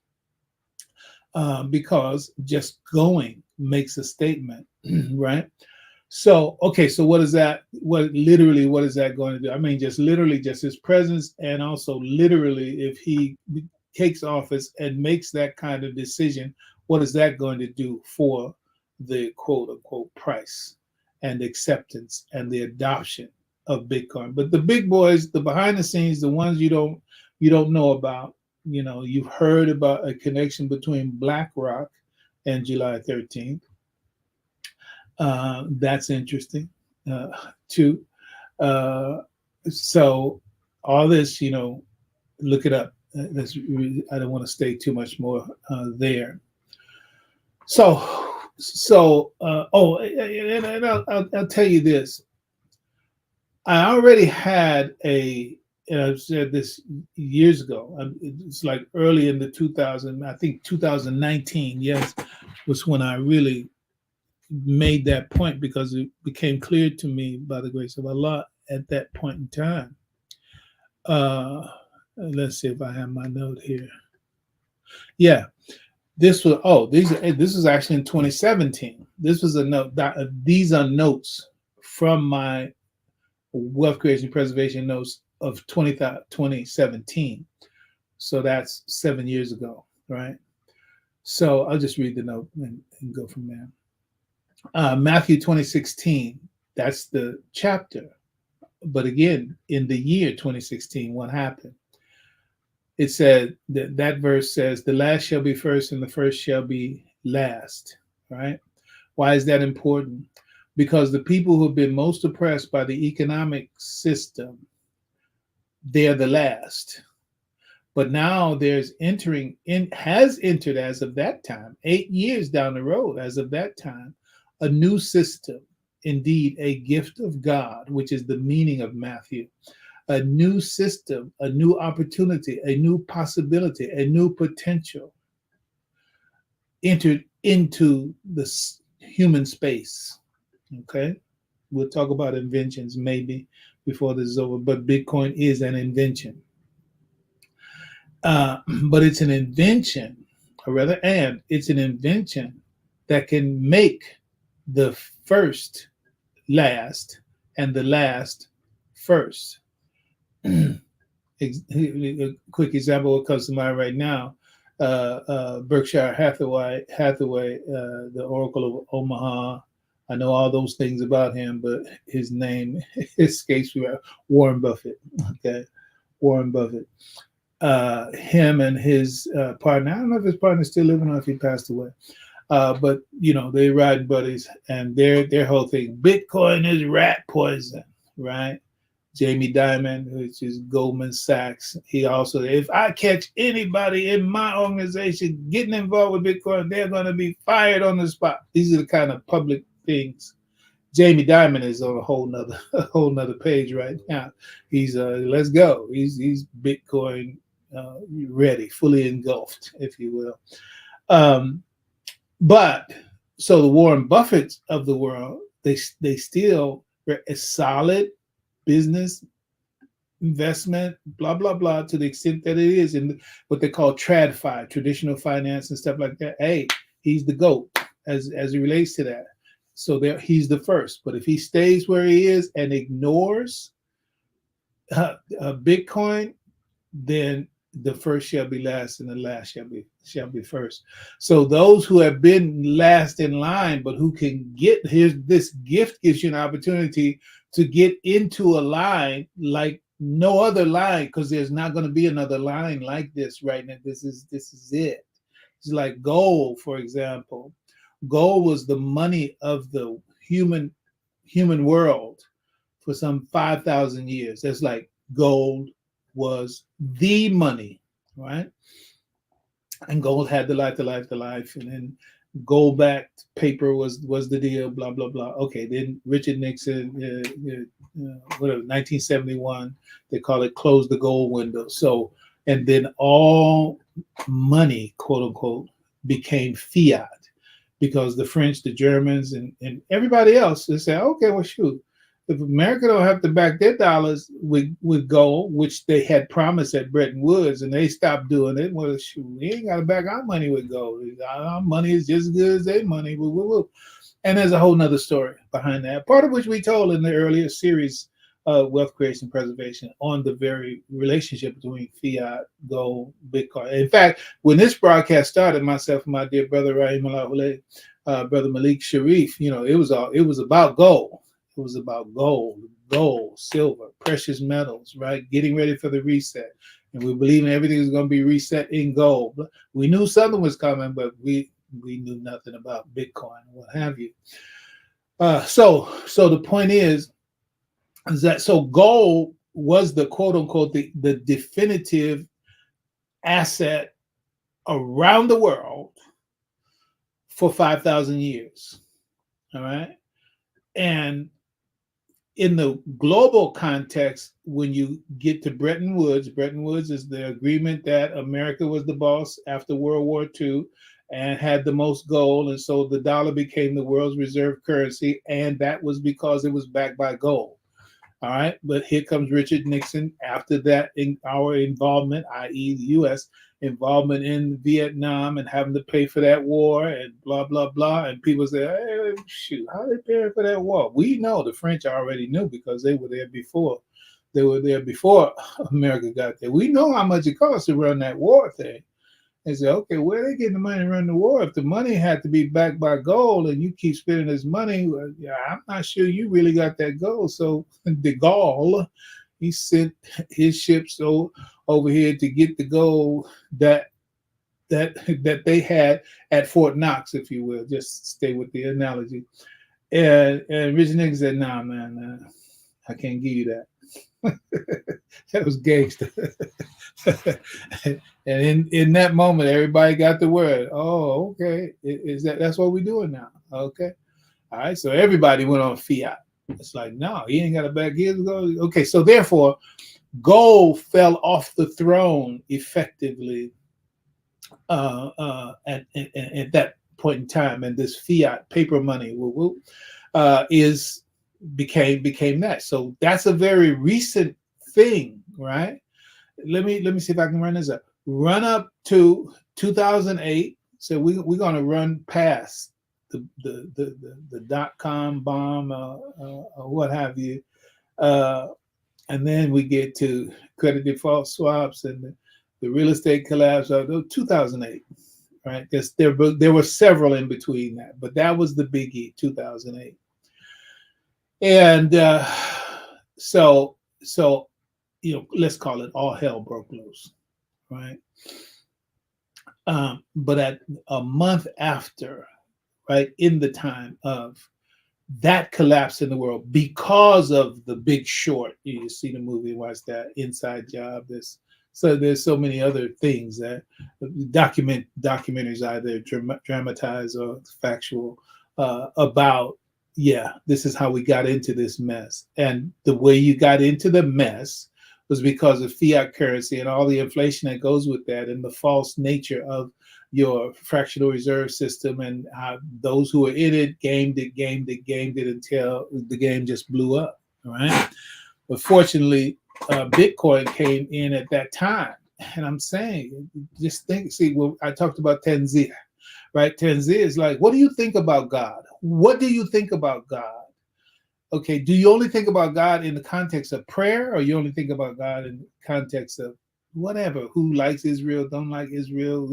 because just going makes a statement, right? So, okay, so what is that? What is that going to do? I mean, just literally, just his presence, and also literally, if he takes office and makes that kind of decision, what is that going to do for the quote unquote price and acceptance and the adoption of Bitcoin? But the big boys, the behind the scenes, the ones you don't know about, you've heard about a connection between BlackRock and July 13th. That's interesting, too. So all this, look it up. I don't want to stay too much more there. And I'll tell you this. I already had and I've said this years ago. It's like early in the 2000, I think 2019, yes, was when I really made that point, because it became clear to me by the grace of Allah at that point in time. Let's see if I have my note here. Yeah, this is actually in 2017. This was a note. These are notes from my wealth creation preservation notes of 2017. So that's 7 years ago, right? So I'll just read the note and go from there. Matthew 2016, that's the chapter. But again, in the year 2016, what happened? It said that verse says, the last shall be first and the first shall be last, right? Why is that important? Because the people who have been most oppressed by the economic system, they're the last. But now has entered as of that time, 8 years down the road, as of that time, a new system, indeed a gift of God, which is the meaning of Matthew. A new system, a new opportunity, a new possibility, a new potential entered into the human space. Okay, we'll talk about inventions maybe before this is over, but Bitcoin is an invention. But it's an invention, it's an invention that can make the first last and the last first. A quick example what comes to mind right now, Berkshire Hathaway, the Oracle of Omaha. I know all those things about him, but his name escapes me. Warren Buffett. Okay, Warren Buffett. Him and his partner. I don't know if his partner's still living or if he passed away. But they ride buddies, and their whole thing: Bitcoin is rat poison, right? Jamie Dimon, which is Goldman Sachs, he also, if I catch anybody in my organization getting involved with Bitcoin, they're going to be fired on the spot. These are the kind of public things. Jamie Dimon is on a whole nother page right now. He's let's go. He's Bitcoin ready, fully engulfed, if you will. But so the Warren Buffetts of the world, they still are a solid business investment, blah, blah, blah, to the extent that it is in what they call TradFi, traditional finance and stuff like that. Hey, he's the GOAT as it relates to that. So he's the first. But if he stays where he is and ignores Bitcoin, then the first shall be last and the last shall be first. So those who have been last in line, but who can get this gift gives you an opportunity to get into a line like no other line, because there's not going to be another line like this right now. This is it. It's like gold, for example. Gold was the money of the human world for some 5,000 years. That's like gold was the money, right? And gold had the life, and then gold-backed paper was the deal, blah, blah, blah. Okay, then Richard Nixon, whatever, 1971, they call it close the gold window. So and then all money, quote unquote, became fiat because the French, the Germans, and everybody else they said, okay, well, shoot, if America don't have to back their dollars with gold, which they had promised at Bretton Woods, and they stopped doing it, well, shoot, we ain't got to back our money with gold. Our money is just as good as their money. Woo, woo, woo. And there's a whole nother story behind that, part of which we told in the earlier series, Wealth Creation Preservation, on the very relationship between fiat, gold, Bitcoin. In fact, when this broadcast started, myself and my dear brother Rahim Allah, brother Malik Sharif, it was about gold. It was about gold, silver, precious metals, right? Getting ready for the reset. And we believe everything is going to be reset in gold. We knew something was coming, but we knew nothing about Bitcoin and what have you. So the point is that so gold was the quote unquote the definitive asset around the world for 5,000 years. All right. And in the global context, when you get to Bretton Woods is the agreement that America was the boss after World War II and had the most gold. And so the dollar became the world's reserve currency. And that was because it was backed by gold. All right. But here comes Richard Nixon after that, in our involvement, i.e. the U.S. involvement in Vietnam and having to pay for that war and blah, blah, blah. And people say, hey, shoot, how are they paying for that war? We know the French already knew because they were there before. They were there before America got there. We know how much it costs to run that war thing. They say, okay, where are they getting the money to run the war? If the money had to be backed by gold and you keep spending this money, well, yeah, I'm not sure you really got that gold. So de Gaulle, he sent his ships over here to get the gold that they had at Fort Knox, if you will. Just stay with the analogy. And Richard Nixon said, nah, man, I can't give you that. That was gangster. And in that moment, everybody got the word. Oh, okay. That's what we're doing now? Okay. All right. So everybody went on fiat. It's like, no, he ain't got to back his gold. Okay. So therefore, gold fell off the throne effectively at that point in time, and this fiat paper money became that. So that's a very recent thing, right? Let me see if I can run this up. Run up to 2008. So we're going to run past the .com bomb or what have you, and then we get to credit default swaps and the real estate collapse of 2008. Right? There were several in between that, but that was the biggie, 2008. And so let's call it all hell broke loose, right? But at a month after, right, in the time of that collapse in the world because of the Big Short, you see the movie, watch that, Inside Job. There's so many other things that documentaries either dramatize or factual about. Yeah, this is how we got into this mess. And the way you got into the mess was because of fiat currency and all the inflation that goes with that and the false nature of your fractional reserve system and how those who were in it gamed it until the game just blew up, right? But fortunately, Bitcoin came in at that time. And I'm saying, just think, I talked about Tanzia. Right? Tanzia is like, what do you think about God? What do you think about God? Okay, do you only think about God in the context of prayer, or you only think about God in the context of whatever? Who likes Israel, don't like Israel,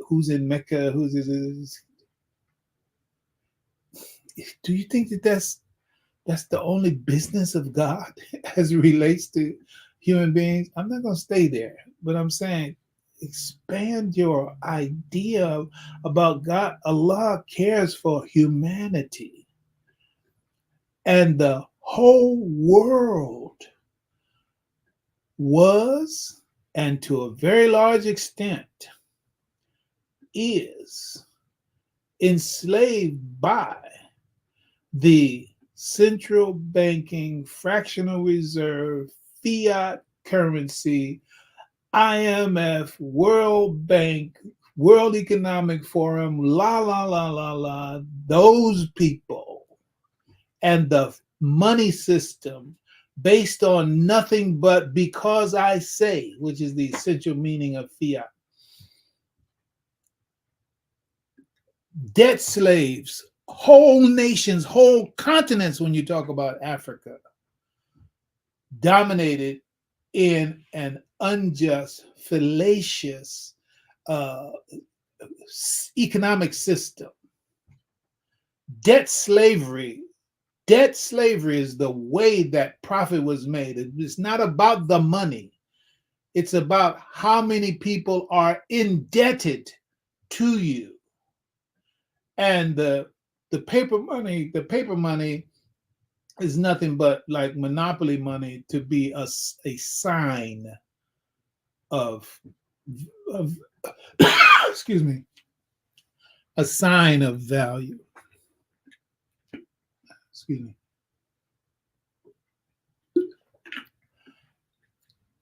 who's in Mecca, who's do you think that's the only business of God as it relates to human beings? I'm not going to stay there, but I'm saying expand your idea about God. Allah cares for humanity, and the whole world was, and to a very large extent is, enslaved by the central banking fractional reserve fiat currency IMF, World Bank, World Economic Forum, la, la, la, la, la, those people and the money system based on nothing but because I say, which is the essential meaning of fiat. Debt slaves, whole nations, whole continents, when you talk about Africa, dominated in an unjust, fallacious economic system. Debt slavery. Debt slavery is the way that profit was made. It's not about the money. It's about how many people are indebted to you. And the paper money is nothing but like monopoly money to be a sign of excuse me, a sign of value. Excuse me.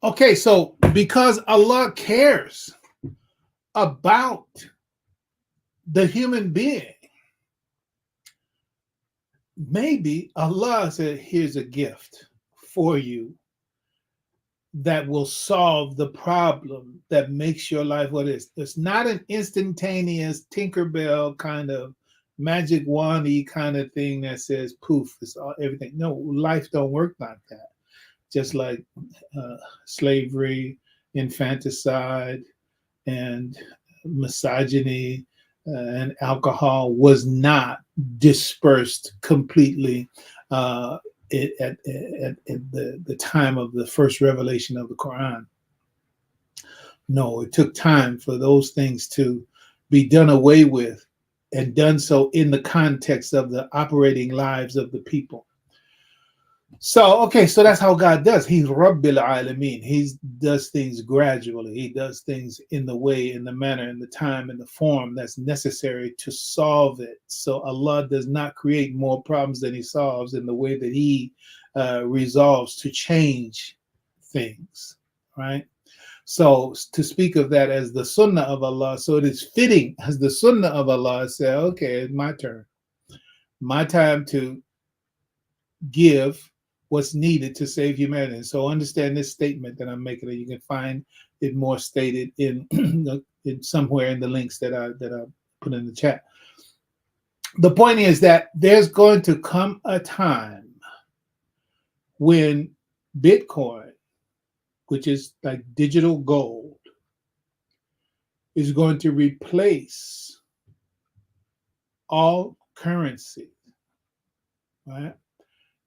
Okay, so because Allah cares about the human being, maybe Allah said, here's a gift for you that will solve the problem that makes your life what it is. It's not an instantaneous Tinkerbell kind of magic wandy kind of thing that says poof, it's all everything. No, life don't work like that. Just like slavery, infanticide, and misogyny and alcohol was not dispersed completely at the time of the first revelation of the Quran. No, it took time for those things to be done away with, and done so in the context of the operating lives of the people. So, okay, so that's how God does. He's Rabbil Alameen. He does things gradually. He does things in the way, in the manner, in the time, in the form that's necessary to solve it. So Allah does not create more problems than he solves in the way that he resolves to change things, right? So to speak of that as the sunnah of Allah, so it is fitting as the sunnah of Allah say, okay, it's my turn. My time to give what's needed to save humanity. So understand this statement that I'm making, and you can find it more stated in, in somewhere in the links that I put in the chat. The point is that there's going to come a time when Bitcoin, which is like digital gold, is going to replace all currency, right?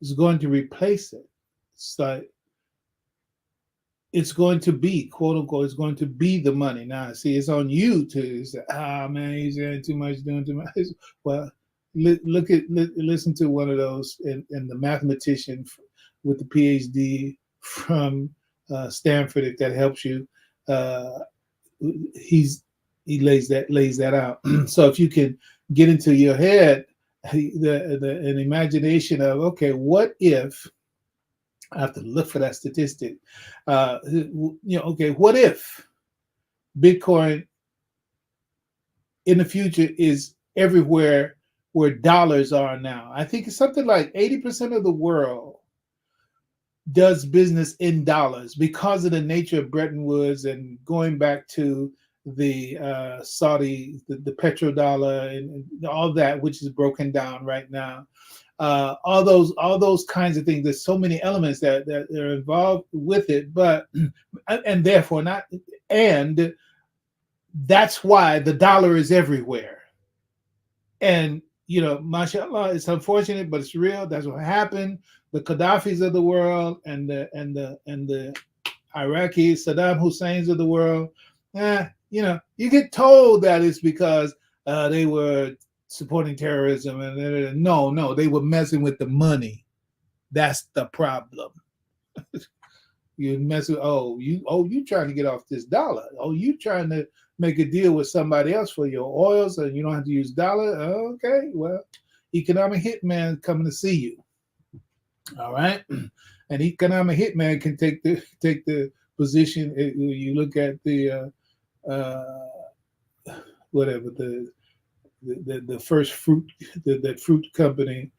It's going to replace it. It's like it's going to be, quote unquote, it's going to be the money. Now, see, it's on you to say, man, he's doing too much, doing too much. Well, listen to one of those, and the mathematician with the PhD from Stanford, if that helps you. He lays that out. So if you can get into your head an imagination of, okay, what if, I have to look for that statistic, okay, what if Bitcoin in the future is everywhere where dollars are now? I think it's something like 80% of the world does business in dollars because of the nature of Bretton Woods and going back to the Saudi, the petrodollar, and all that, which is broken down right now. All those kinds of things. There's so many elements that are involved with it, but and therefore not, and that's why the dollar is everywhere. And mashallah, it's unfortunate, but it's real. That's what happened. The Gaddafis of the world and the Iraqi Saddam Husseins of the world, you get told that it's because they were supporting terrorism, and no, they were messing with the money. That's the problem. You mess with you trying to get off this dollar. You trying to make a deal with somebody else for your oils, and you don't have to use dollar. Okay, well, economic hitman coming to see you. All right, an economic hitman can take the position. You look at the whatever the first fruit that fruit company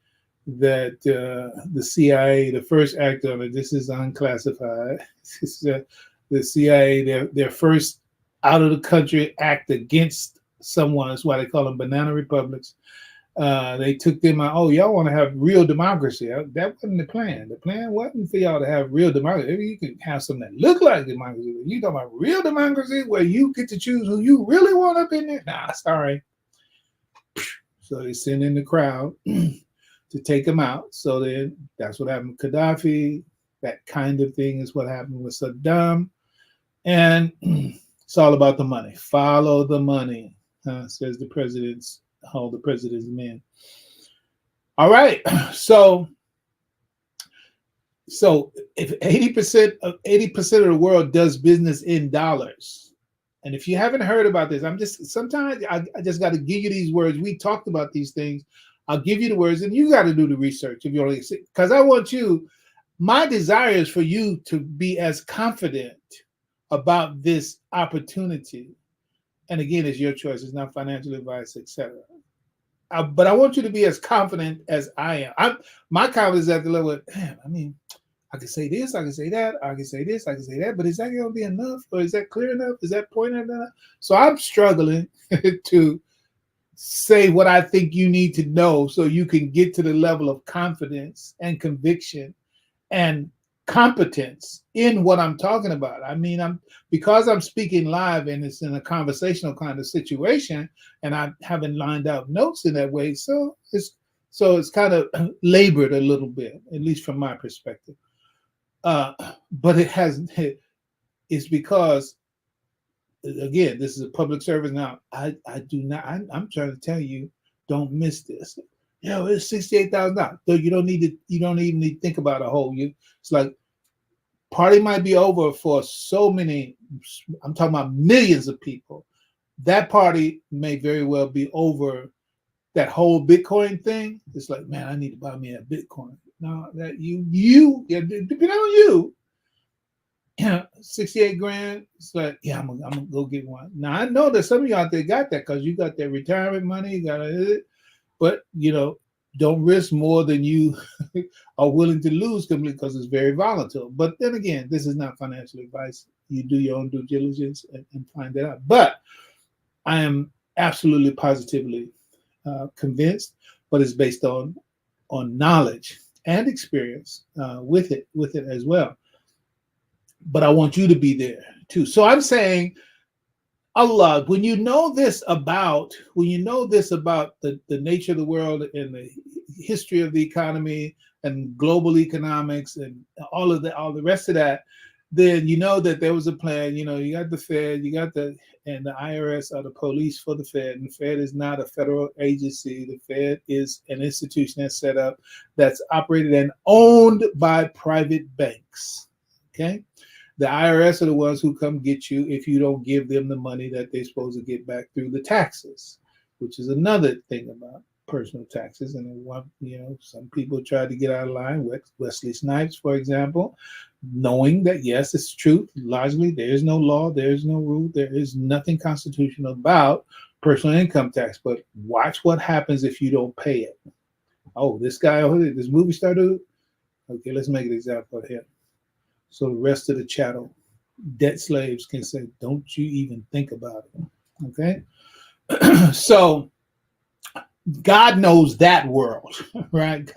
that the CIA, the first act on it. This is unclassified. This is, the CIA, their first out of the country act against someone. That's why they call them banana republics. They took them out. Oh, y'all want to have real democracy? That wasn't the plan. The plan wasn't for y'all to have real democracy. Maybe you could have something that look like democracy. But you talking about real democracy where you get to choose who you really want up in there? Nah, sorry. So they send in the crowd to take him out. So then that's what happened with Gaddafi. That kind of thing is what happened with Saddam. And it's all about the money. Follow the money, says the president's men. All right. So if 80% of the world does business in dollars, and if you haven't heard about this, sometimes I just got to give you these words. We talked about these things. I'll give you the words, and you got to do the research if you want to, because I want you. My desire is for you to be as confident about this opportunity. And again, it's your choice. It's not financial advice, etc. But I want you to be as confident as I am. My confidence is at the level of, damn, I mean, I can say this, I can say that, I can say this, I can say that, but is that going to be enough? Or is that clear enough? Is that pointed enough? So I'm struggling to say what I think you need to know so you can get to the level of confidence and conviction and competence in what I'm talking about. I mean, because I'm speaking live and it's in a conversational kind of situation, and I haven't lined out notes in that way, so it's kind of labored a little bit, at least from my perspective. But it's because, again, this is a public service now. I'm trying to tell you, don't miss this. It's $68,000. So you don't even need to think about a whole. It's like party might be over for so many. I'm talking about millions of people. That party may very well be over. That whole Bitcoin thing. It's like, man, I need to buy me a Bitcoin. No, that depending on you. 68 grand. It's like, yeah, I'm gonna go get one. Now I know that some of you out there got that because you got that retirement money. You got it. But, don't risk more than you are willing to lose completely because it's very volatile. But then again, this is not financial advice. You do your own due diligence and find that out. But I am absolutely positively convinced, but it's based on knowledge and experience with it as well. But I want you to be there too. So I'm saying, Allah, when you know this about the nature of the world and the history of the economy and global economics and all the rest of that, then you know that there was a plan. You got the Fed, and the IRS are the police for the Fed. And the Fed is not a federal agency. The Fed is an institution that's set up, that's operated and owned by private banks. Okay. The IRS are the ones who come get you if you don't give them the money that they're supposed to get back through the taxes, which is another thing about personal taxes. And some people try to get out of line with Wesley Snipes, for example, knowing that, yes, it's truth. Largely, there is no law, there is no rule, there is nothing constitutional about personal income tax. But watch what happens if you don't pay it. Oh, this guy, this movie star dude. Okay, let's make an example of him. So the rest of the chattel debt slaves can say, don't you even think about it. Okay? So God knows that world, right?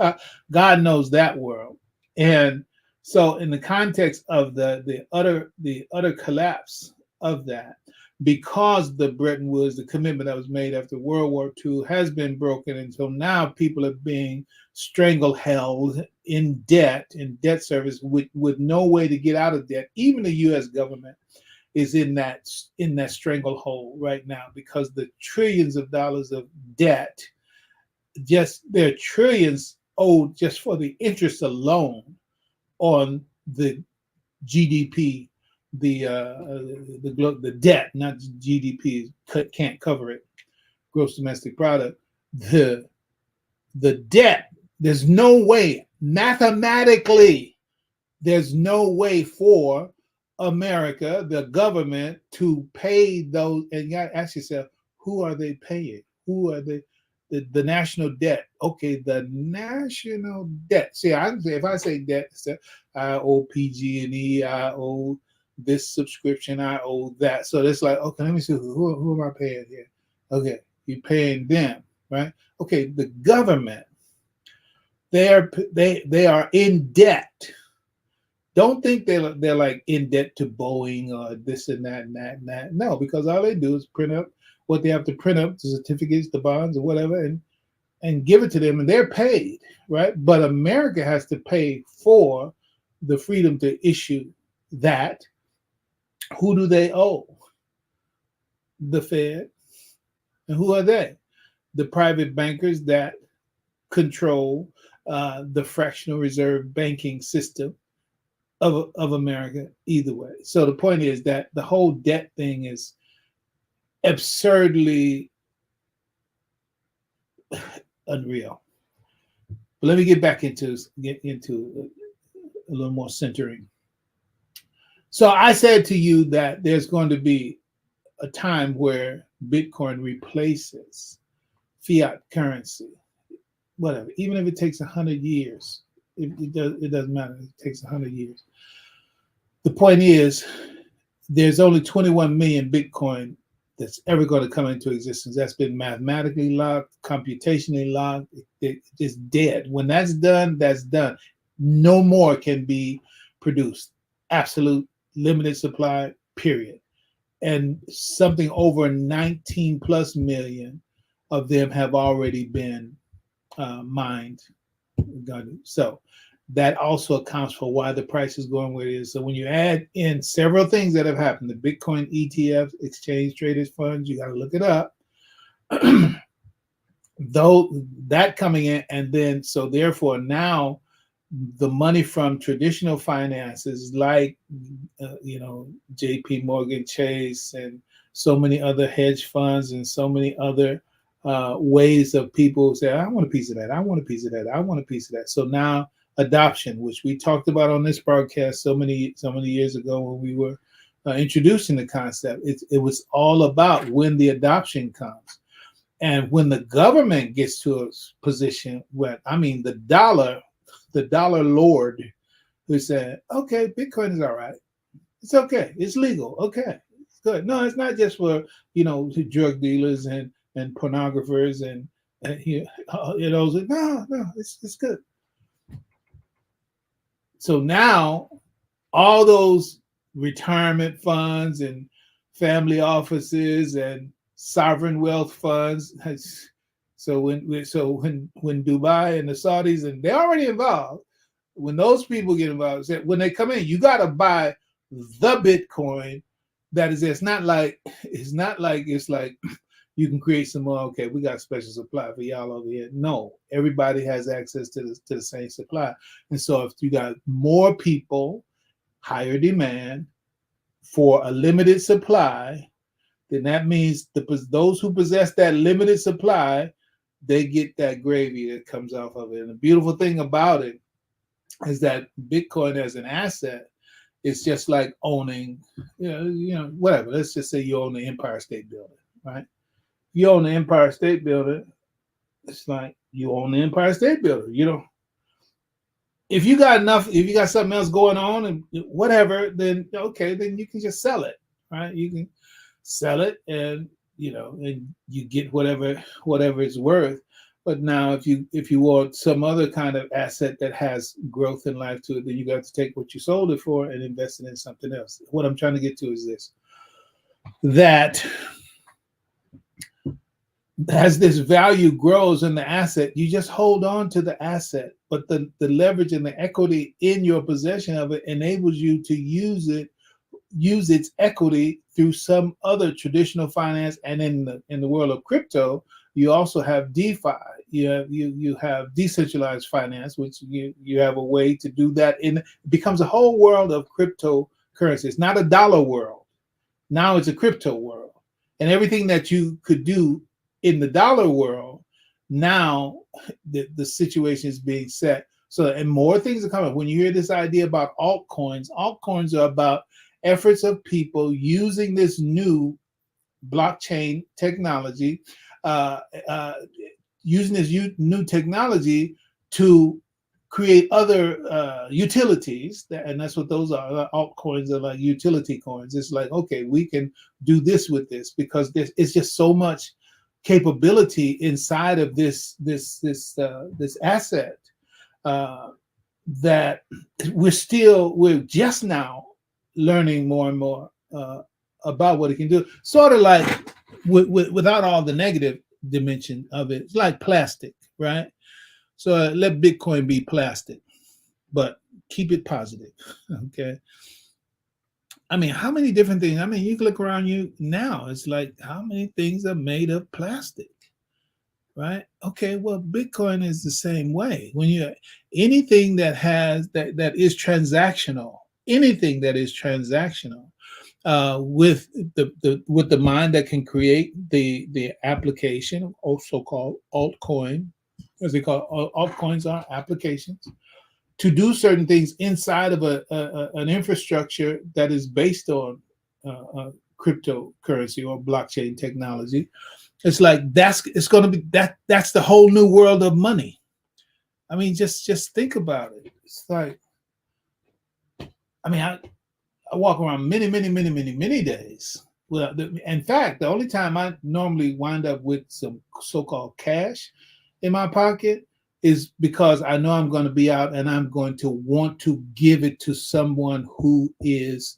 God knows that world. And so in the context of the utter collapse of that, because the Bretton Woods, the commitment that was made after World War II has been broken, and so now people are being strangled in debt service with no way to get out of debt. Even the U.S. government is in that stranglehold right now because the trillions of dollars of debt, there are trillions owed just for the interest alone on the GDP. The debt, not GDP, can't cover it. Gross domestic product. The debt. There's no way, mathematically, there's no way for America, the government, to pay those, and you got to ask yourself, who are they paying? Who are the national debt? Okay, the national debt. See, I can say, if I say debt, I owe PG&E, I owe this subscription, I owe that. So it's like, okay, let me see, who am I paying here? Okay, you're paying them, right? Okay, the government, they are in debt. Don't think they're like in debt to Boeing or this and that and that and that. No, because all they do is print up what they have to print up, the certificates, the bonds, or whatever, and give it to them, and they're paid, right? But America has to pay for the freedom to issue that. Who do they owe? The Fed. And who are they? The private bankers that control the fractional reserve banking system of America either way. So the point is that the whole debt thing is absurdly unreal. But let me get into a little more centering. So I said to you that there's going to be a time where Bitcoin replaces fiat currency, whatever, even if it takes 100 years. It doesn't matter. It takes 100 years. The point is, there's only 21 million Bitcoin that's ever going to come into existence. That's been mathematically locked, computationally locked. It's dead. When that's done, that's done. No more can be produced. Absolute limited supply, period. And something over 19 plus million of them have already been mined. So that also accounts for why the price is going where it is. So when you add in several things that have happened, the Bitcoin ETFs, exchange traded funds, you got to look it up. Though that coming in, and then so therefore now the money from traditional finances like JP Morgan Chase and so many other hedge funds and so many other ways of people say, I want a piece of that, I want a piece of that, I want a piece of that. So now adoption, which we talked about on this broadcast so many years ago when we were introducing the concept, it was all about when the adoption comes. And when the government gets to a position where, I mean, the dollar lord who said, okay, Bitcoin is all right. It's okay. It's legal. Okay. It's good. No, it's not just for, drug dealers and pornographers and no, it's good. So now all those retirement funds and family offices and sovereign wealth funds. So when Dubai and the Saudis, and they're already involved, when those people get involved, when they come in, you got to buy the Bitcoin. That is, it's not like you can create some more. Okay, we got a special supply for y'all over here. No, everybody has access to the same supply. And so if you got more people, higher demand for a limited supply, then that means those who possess that limited supply, they get that gravy that comes off of it. And the beautiful thing about it is that Bitcoin as an asset is just like owning, whatever. Let's just say you own the Empire State Building, right? You own the Empire State Building, it's like you own the Empire State Building. If you got something else going on and whatever, then okay, then you can just sell it, right? You can sell it and you get whatever it's worth. But now if you want some other kind of asset that has growth in life to it, then you got to take what you sold it for and invest it in something else. What I'm trying to get to is this: that as this value grows in the asset, you just hold on to the asset, but the leverage and the equity in your possession of it enables you to use its equity through some other traditional finance. And in the world of crypto, you also have DeFi. You have decentralized finance, which you have a way to do that. It becomes a whole world of cryptocurrency. It's not a dollar world. Now it's a crypto world. And everything that you could do in the dollar world, now the situation is being set. So, and more things are coming. When you hear this idea about altcoins are about efforts of people using this new blockchain technology, uh, uh, using this new technology to create other utilities, and that's what those are. Altcoins are like utility coins. It's like, okay, we can do this with this because it's just so much capability inside of this asset uh, that we're just now learning more and more about what it can do. Sort of like without all the negative dimension of it, it's like plastic, right? So let Bitcoin be plastic, but keep it positive. Okay. I mean, how many different things? I mean, you can look around you now. It's like, how many things are made of plastic, right? Okay, well, Bitcoin is the same way. When you anything that is transactional, anything that is transactional, with the mind that can create the application, also called altcoin, as they call altcoins are applications to do certain things inside of an infrastructure that is based on cryptocurrency or blockchain technology. It's like it's going to be that's the whole new world of money. I mean, just think about it. It's like, I mean, I walk around many days. Well, in fact, the only time I normally wind up with some so-called cash in my pocket is because I know I'm going to be out and I'm going to want to give it to someone who is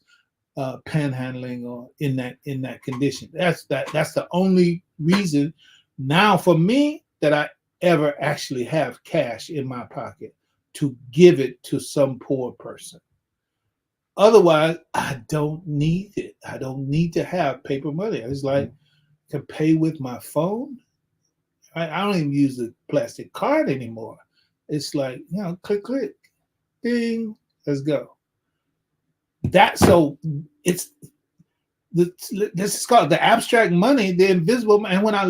panhandling or in that condition. That's the only reason now for me that I ever actually have cash in my pocket to give it to some poor person. Otherwise, I don't need it. I don't need to have paper money. It's like I can pay with my phone. I don't even use the plastic card anymore. It's like, click, ding, let's go. So it's this is called the abstract money, the invisible. And when I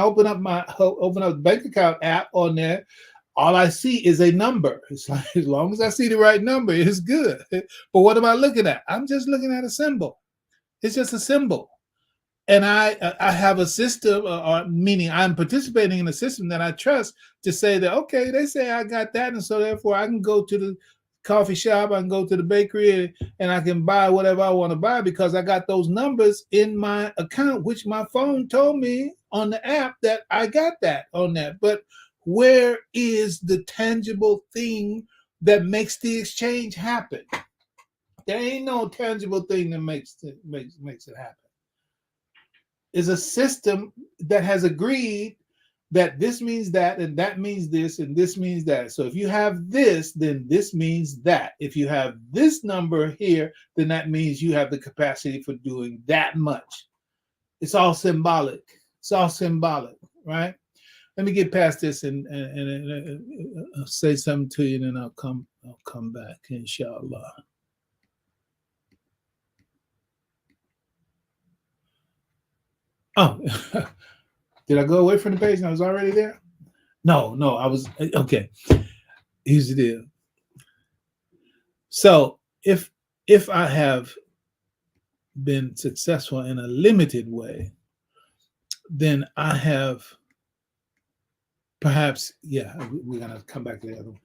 open up the bank account app on there, all I see is a number. It's like, as long as I see the right number, it's good. But what am I looking at? I'm just looking at a symbol. It's just a symbol. And I have a system, or meaning I'm participating in a system that I trust to say that, okay, they say I got that, and so therefore I can go to the coffee shop, I can go to the bakery, and I can buy whatever I want to buy because I got those numbers in my account, which my phone told me on the app that I got that on that. But where is the tangible thing that makes the exchange happen? There ain't no tangible thing that makes it happen. Is a system that has agreed that this means that, and that means this, and this means that. So if you have this, then this means that. If you have this number here, then that means you have the capacity for doing that much. It's all symbolic. It's all symbolic, right? Let me get past this and say something to you, and then I'll come back, inshallah. Oh, did I go away from the page and I was already there? No, I was okay. Here's the deal. So if I have been successful in a limited way, then I have perhaps, we're gonna come back to the other one.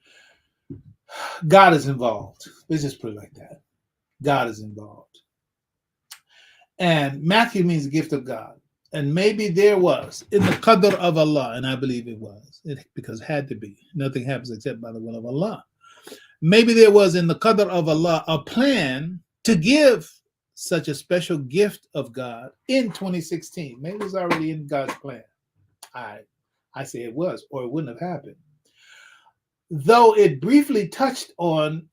God is involved. Let's just put it like that. God is involved. And Matthew means gift of God. And maybe there was in the qadr of Allah, and I believe it was, because it had to be. Nothing happens except by the will of Allah. Maybe there was in the qadr of Allah a plan to give such a special gift of God in 2016. Maybe it was already in God's plan. I say it was, or it wouldn't have happened. Though it briefly touched on,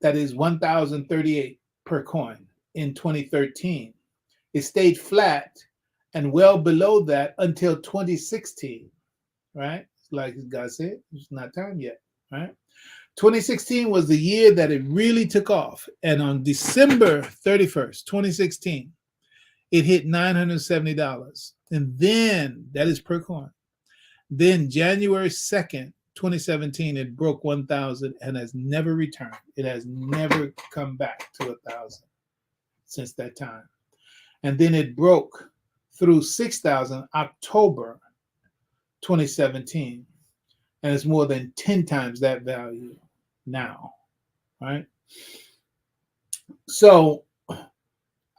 that is 1,038 per coin in 2013. It stayed flat and well below that until 2016, right? Like God said, it's not time yet, right? 2016 was the year that it really took off. And on December 31st, 2016, it hit $970. And then, that is per coin. Then January 2nd, 2017, it broke 1,000 and has never returned. It has never come back to 1,000. since that time. And then it broke through 6,000 October 2017. And it's more than 10 times that value now, right? So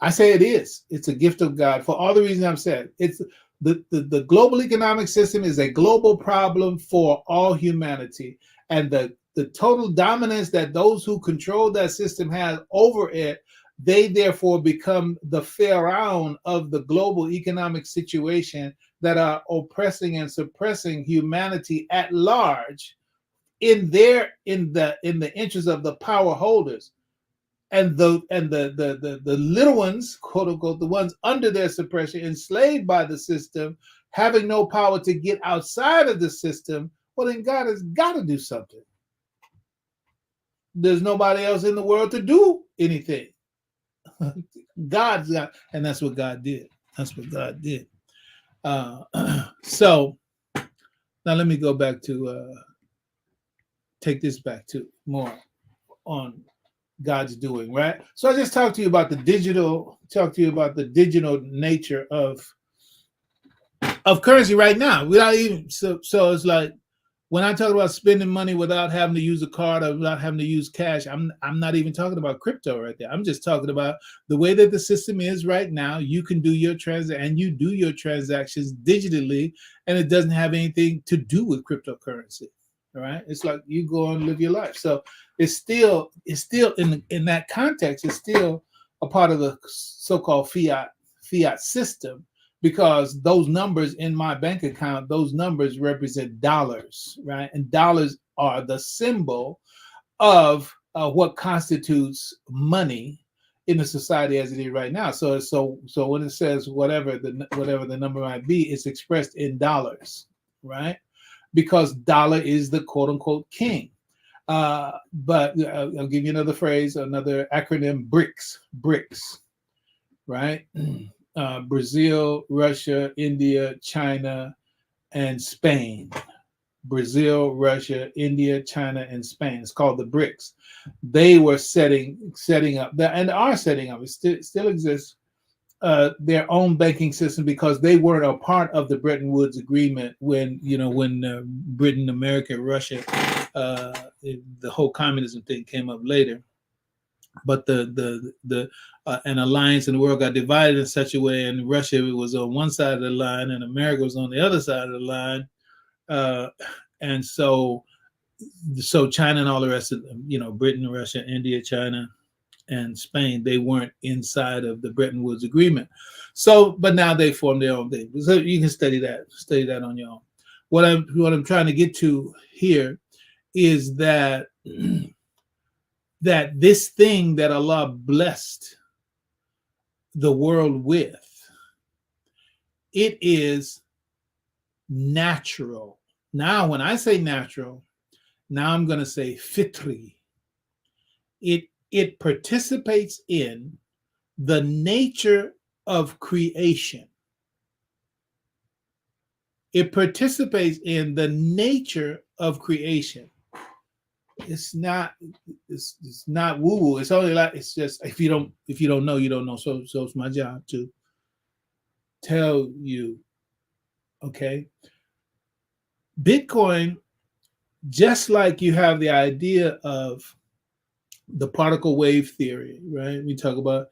I say it is. It's a gift of God for all the reasons I've said. It's the global economic system is a global problem for all humanity. And the total dominance that those who control that system have over it, they therefore become the pharaoh of the global economic situation that are oppressing and suppressing humanity at large in the interest of the power holders. And the little ones, quote unquote, the ones under their suppression, enslaved by the system, having no power to get outside of the system, well, then God has got to do something. There's nobody else in the world to do anything. God's got, and that's what God did. That's what God did. So now let me go back to take this back to more on God's doing, right? So I just talked to you about the digital nature of currency right now. Without even so it's like when I talk about spending money without having to use a card or without having to use cash, I'm not even talking about crypto right there. I'm just talking about the way that the system is right now. You can do your you do your transactions digitally, and it doesn't have anything to do with cryptocurrency. All right, it's like you go and live your life. So it's still in that context, it's still a part of the so-called fiat system, because those numbers in my bank account, those numbers represent dollars, right? And dollars are the symbol of what constitutes money in the society as it is right now. So when it says whatever the number might be, it's expressed in dollars, right? Because dollar is the quote unquote king. But I'll give you another phrase, another acronym: BRICS, right? Brazil, Russia, India, China, and Spain. Brazil, Russia, India, China, and Spain. It's called the BRICS. They were setting up and are setting up. It still exists. Their own banking system, because they weren't a part of the Bretton Woods Agreement when Britain, America, Russia, the whole communism thing came up later. But an alliance in the world got divided in such a way, and Russia was on one side of the line, and America was on the other side of the line, and so China and all the rest of them, Britain, Russia, India, China, and Spain, they weren't inside of the Bretton Woods Agreement. So, but now they formed their own thing. So you can study that on your own. What I'm trying to get to here is that this thing that Allah blessed the world with, it is natural. Now, when I say natural, now I'm going to say fitri. It participates in the nature of creation. It participates in the nature of creation. It's not woo-woo. It's only like, it's just, if you don't know, you don't know. So it's my job to tell you, okay? Bitcoin, just like you have the idea of the particle wave theory, right? We talk about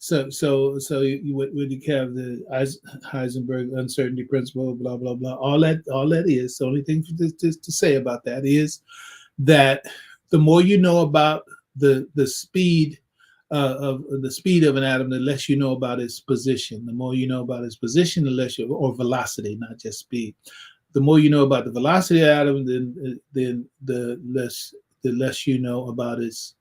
when you have the Heisenberg uncertainty principle, blah blah blah. All that is the only thing to say about that is that the more you know about the speed of an atom, the less you know about its position. The more you know about its position, the less or velocity, not just speed. The more you know about the velocity of the atom, then the less you know about its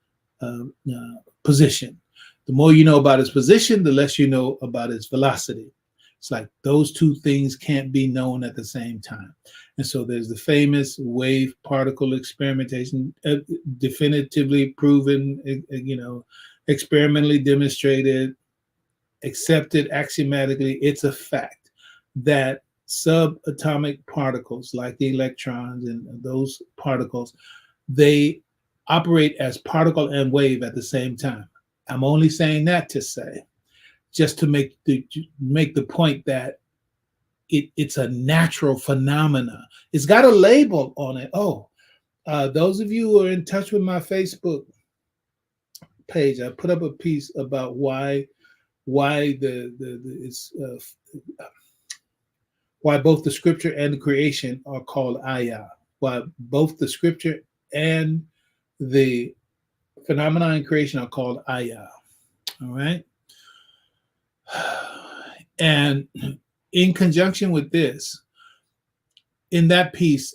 position. The more you know about its position, the less you know about its velocity. It's like those two things can't be known at the same time. And so there's the famous wave particle experimentation, definitively proven, experimentally demonstrated, accepted axiomatically. It's a fact that subatomic particles like the electrons and those particles, they operate as particle and wave at the same time. I'm only saying that to say just to make the point that it's a natural phenomena. It's got a label on it. Oh, those of you who are in touch with my Facebook page, I put up a piece about why it's why both the scripture and the creation are called ayah. Why both the scripture and the phenomena in creation are called ayah. All right. And in conjunction with this, in that piece,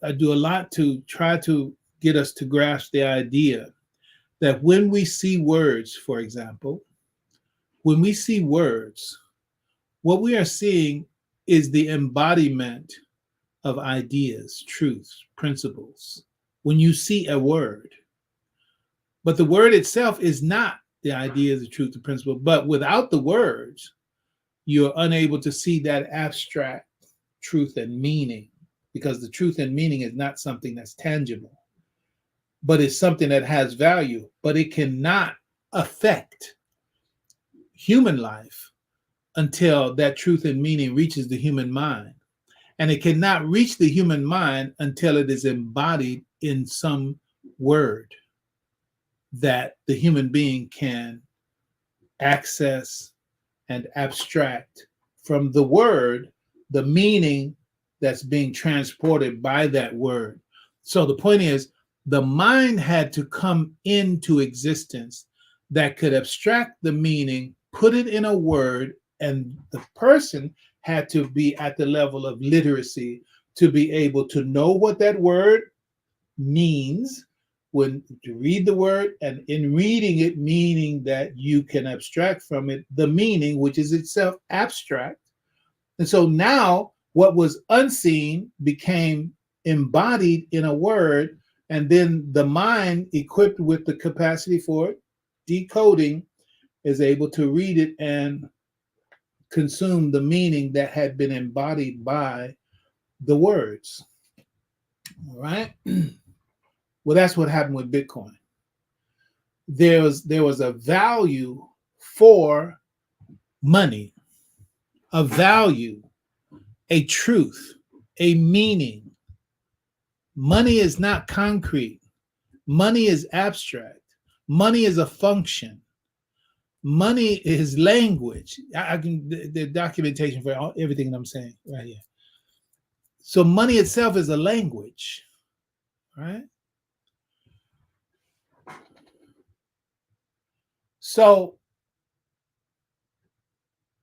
I do a lot to try to get us to grasp the idea that when we see words, for example, when we see words, what we are seeing is the embodiment of ideas, truths, principles. When you see a word, but the word itself is not the ideas, the truth, the principle, but without the words, you're unable to see that abstract truth and meaning, because the truth and meaning is not something that's tangible, but it's something that has value, but it cannot affect human life until that truth and meaning reaches the human mind. And it cannot reach the human mind until it is embodied in some word that the human being can access and abstract from the word the meaning that's being transported by that word. So the point is, the mind had to come into existence that could abstract the meaning, put it in a word, and the person had to be at the level of literacy to be able to know what that word means, when to read the word, and in reading it, meaning that you can abstract from it the meaning, which is itself abstract. And so now what was unseen became embodied in a word, and then the mind, equipped with the capacity for decoding, is able to read it and consume the meaning that had been embodied by the words. All right. Well, that's what happened with Bitcoin. There was a value for money, a value, a truth, a meaning. Money is not concrete. Money is abstract. Money is a function. Money is language. I can the documentation for everything that I'm saying right here. So money itself is a language, right? So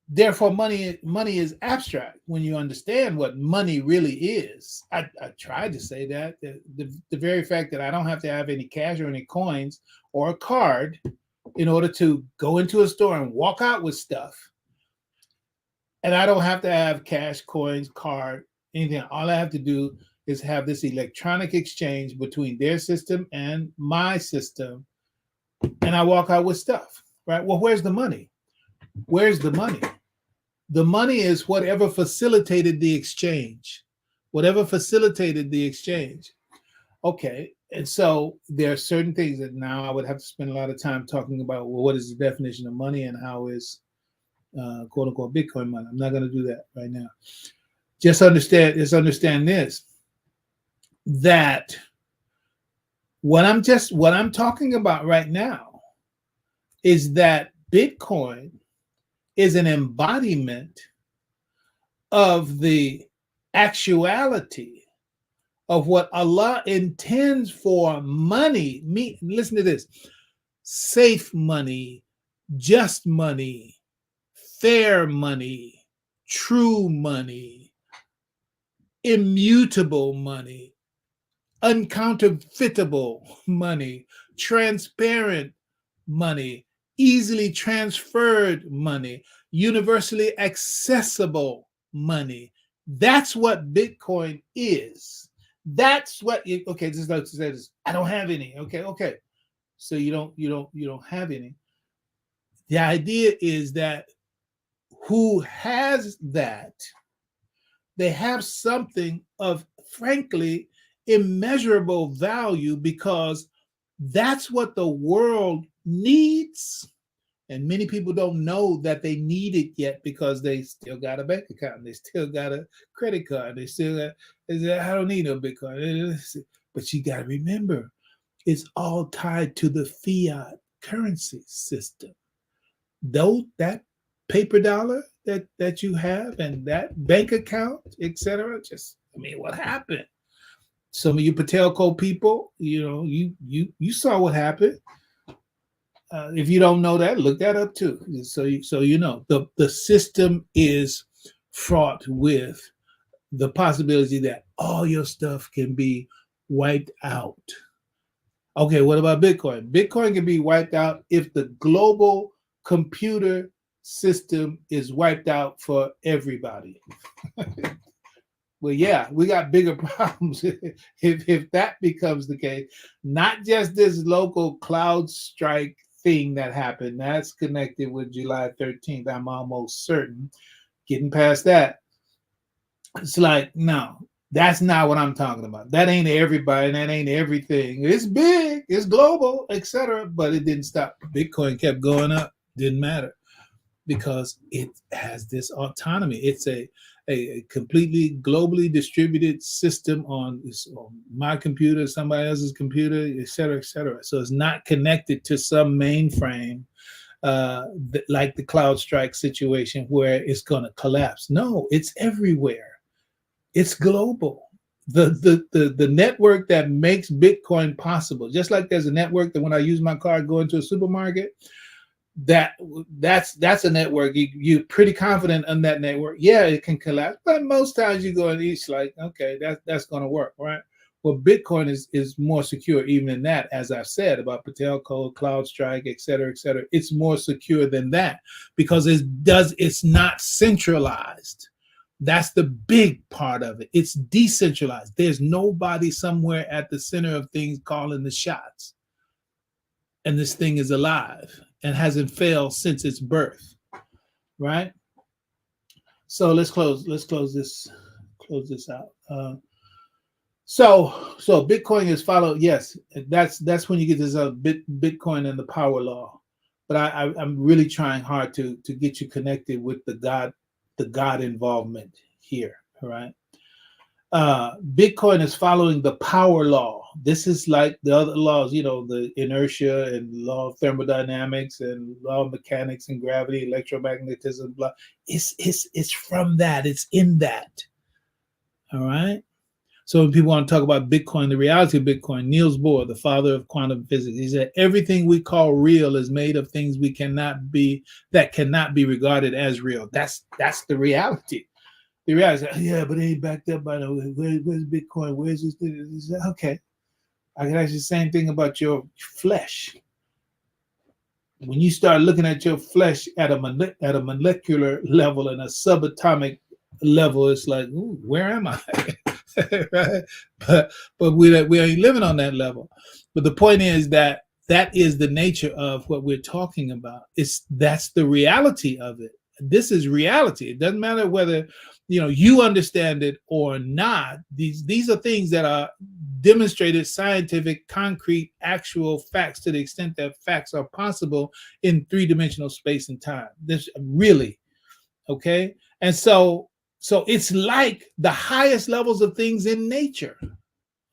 therefore, money is abstract when you understand what money really is. I tried to say that the very fact that I don't have to have any cash or any coins or a card in order to go into a store and walk out with stuff, and I don't have to have cash, coins, card, anything. All I have to do is have this electronic exchange between their system and my system, and I walk out with stuff, right? Well, where's the money? Where's the money? The money is whatever facilitated the exchange, whatever facilitated the exchange. Okay, and so there are certain things that now I would have to spend a lot of time talking about. Well, what is the definition of money and how is quote unquote Bitcoin money? I'm not going to do that right now. Just understand this, that what I'm talking about right now is that Bitcoin is an embodiment of the actuality of what Allah intends for money. Listen to this: safe money, just money, fair money, true money, immutable money, uncounterfeitable money, transparent money, easily transferred money, universally accessible money. That's what Bitcoin is. That's what okay, just like to say this. I don't have any. Okay. So you don't have any. The idea is that who has that, they have something of frankly immeasurable value, because that's what the world needs And many people don't know that they need it yet because they still got a bank account, they still got a credit card, they still got, they say, I don't need no Bitcoin. But you got to remember, it's all tied to the fiat currency system. Though that paper dollar that you have and that bank account, etc. Just, I mean, what happened? Some of you Patelco people, you saw what happened. If you don't know that, look that up too. So you know the system is fraught with the possibility that all your stuff can be wiped out. Okay, what about Bitcoin? Bitcoin can be wiped out if the global computer system is wiped out for everybody. Well, yeah, we got bigger problems if that becomes the case. Not just this local cloud strike thing that happened. That's connected with July 13th. I'm almost certain. Getting past that, it's like, no, that's not what I'm talking about. That ain't everybody. That ain't everything. It's big. It's global, etc. But it didn't stop. Bitcoin kept going up. Didn't matter because it has this autonomy. It's a completely globally distributed system on my computer, somebody else's computer, et cetera, et cetera. So it's not connected to some mainframe like the CloudStrike situation where it's going to collapse. No, it's everywhere. It's global. The network that makes Bitcoin possible, just like there's a network that when I use my card go into a supermarket, that's a network. You're pretty confident on that network. Yeah, it can collapse, but most times you go and each like, okay, that's going to work, right? Well, Bitcoin is more secure even than that, as I've said about Patelco, CloudStrike, et cetera, et cetera. It's more secure than that because it's not centralized. That's the big part of it. It's decentralized. There's nobody somewhere at the center of things calling the shots. And this thing is alive and hasn't failed since its birth, right? So let's close this out. So Bitcoin is followed. Yes, that's when you get this Bitcoin and the power law. But I'm really trying hard to get you connected with the God involvement here. All right. Bitcoin is following the power law. This is like the other laws, the inertia and law of thermodynamics and law of mechanics and gravity, electromagnetism, blah. It's from that. It's in that. All right. So when people want to talk about Bitcoin, the reality of Bitcoin, Niels Bohr, the father of quantum physics, he said everything we call real is made of things cannot be regarded as real. That's the reality. The reality is, yeah, but it ain't backed up by where's Bitcoin? Where's this? Okay. I can ask you the same thing about your flesh. When you start looking at your flesh at a molecular level and a subatomic level, it's like, ooh, where am I? Right? But we ain't living on that level. But the point is that is the nature of what we're talking about. That's the reality of it. This is reality. It doesn't matter whether you understand it or not. These are things that are demonstrated, scientific, concrete, actual facts to the extent that facts are possible in three-dimensional space and time. This really, okay? And so it's like the highest levels of things in nature.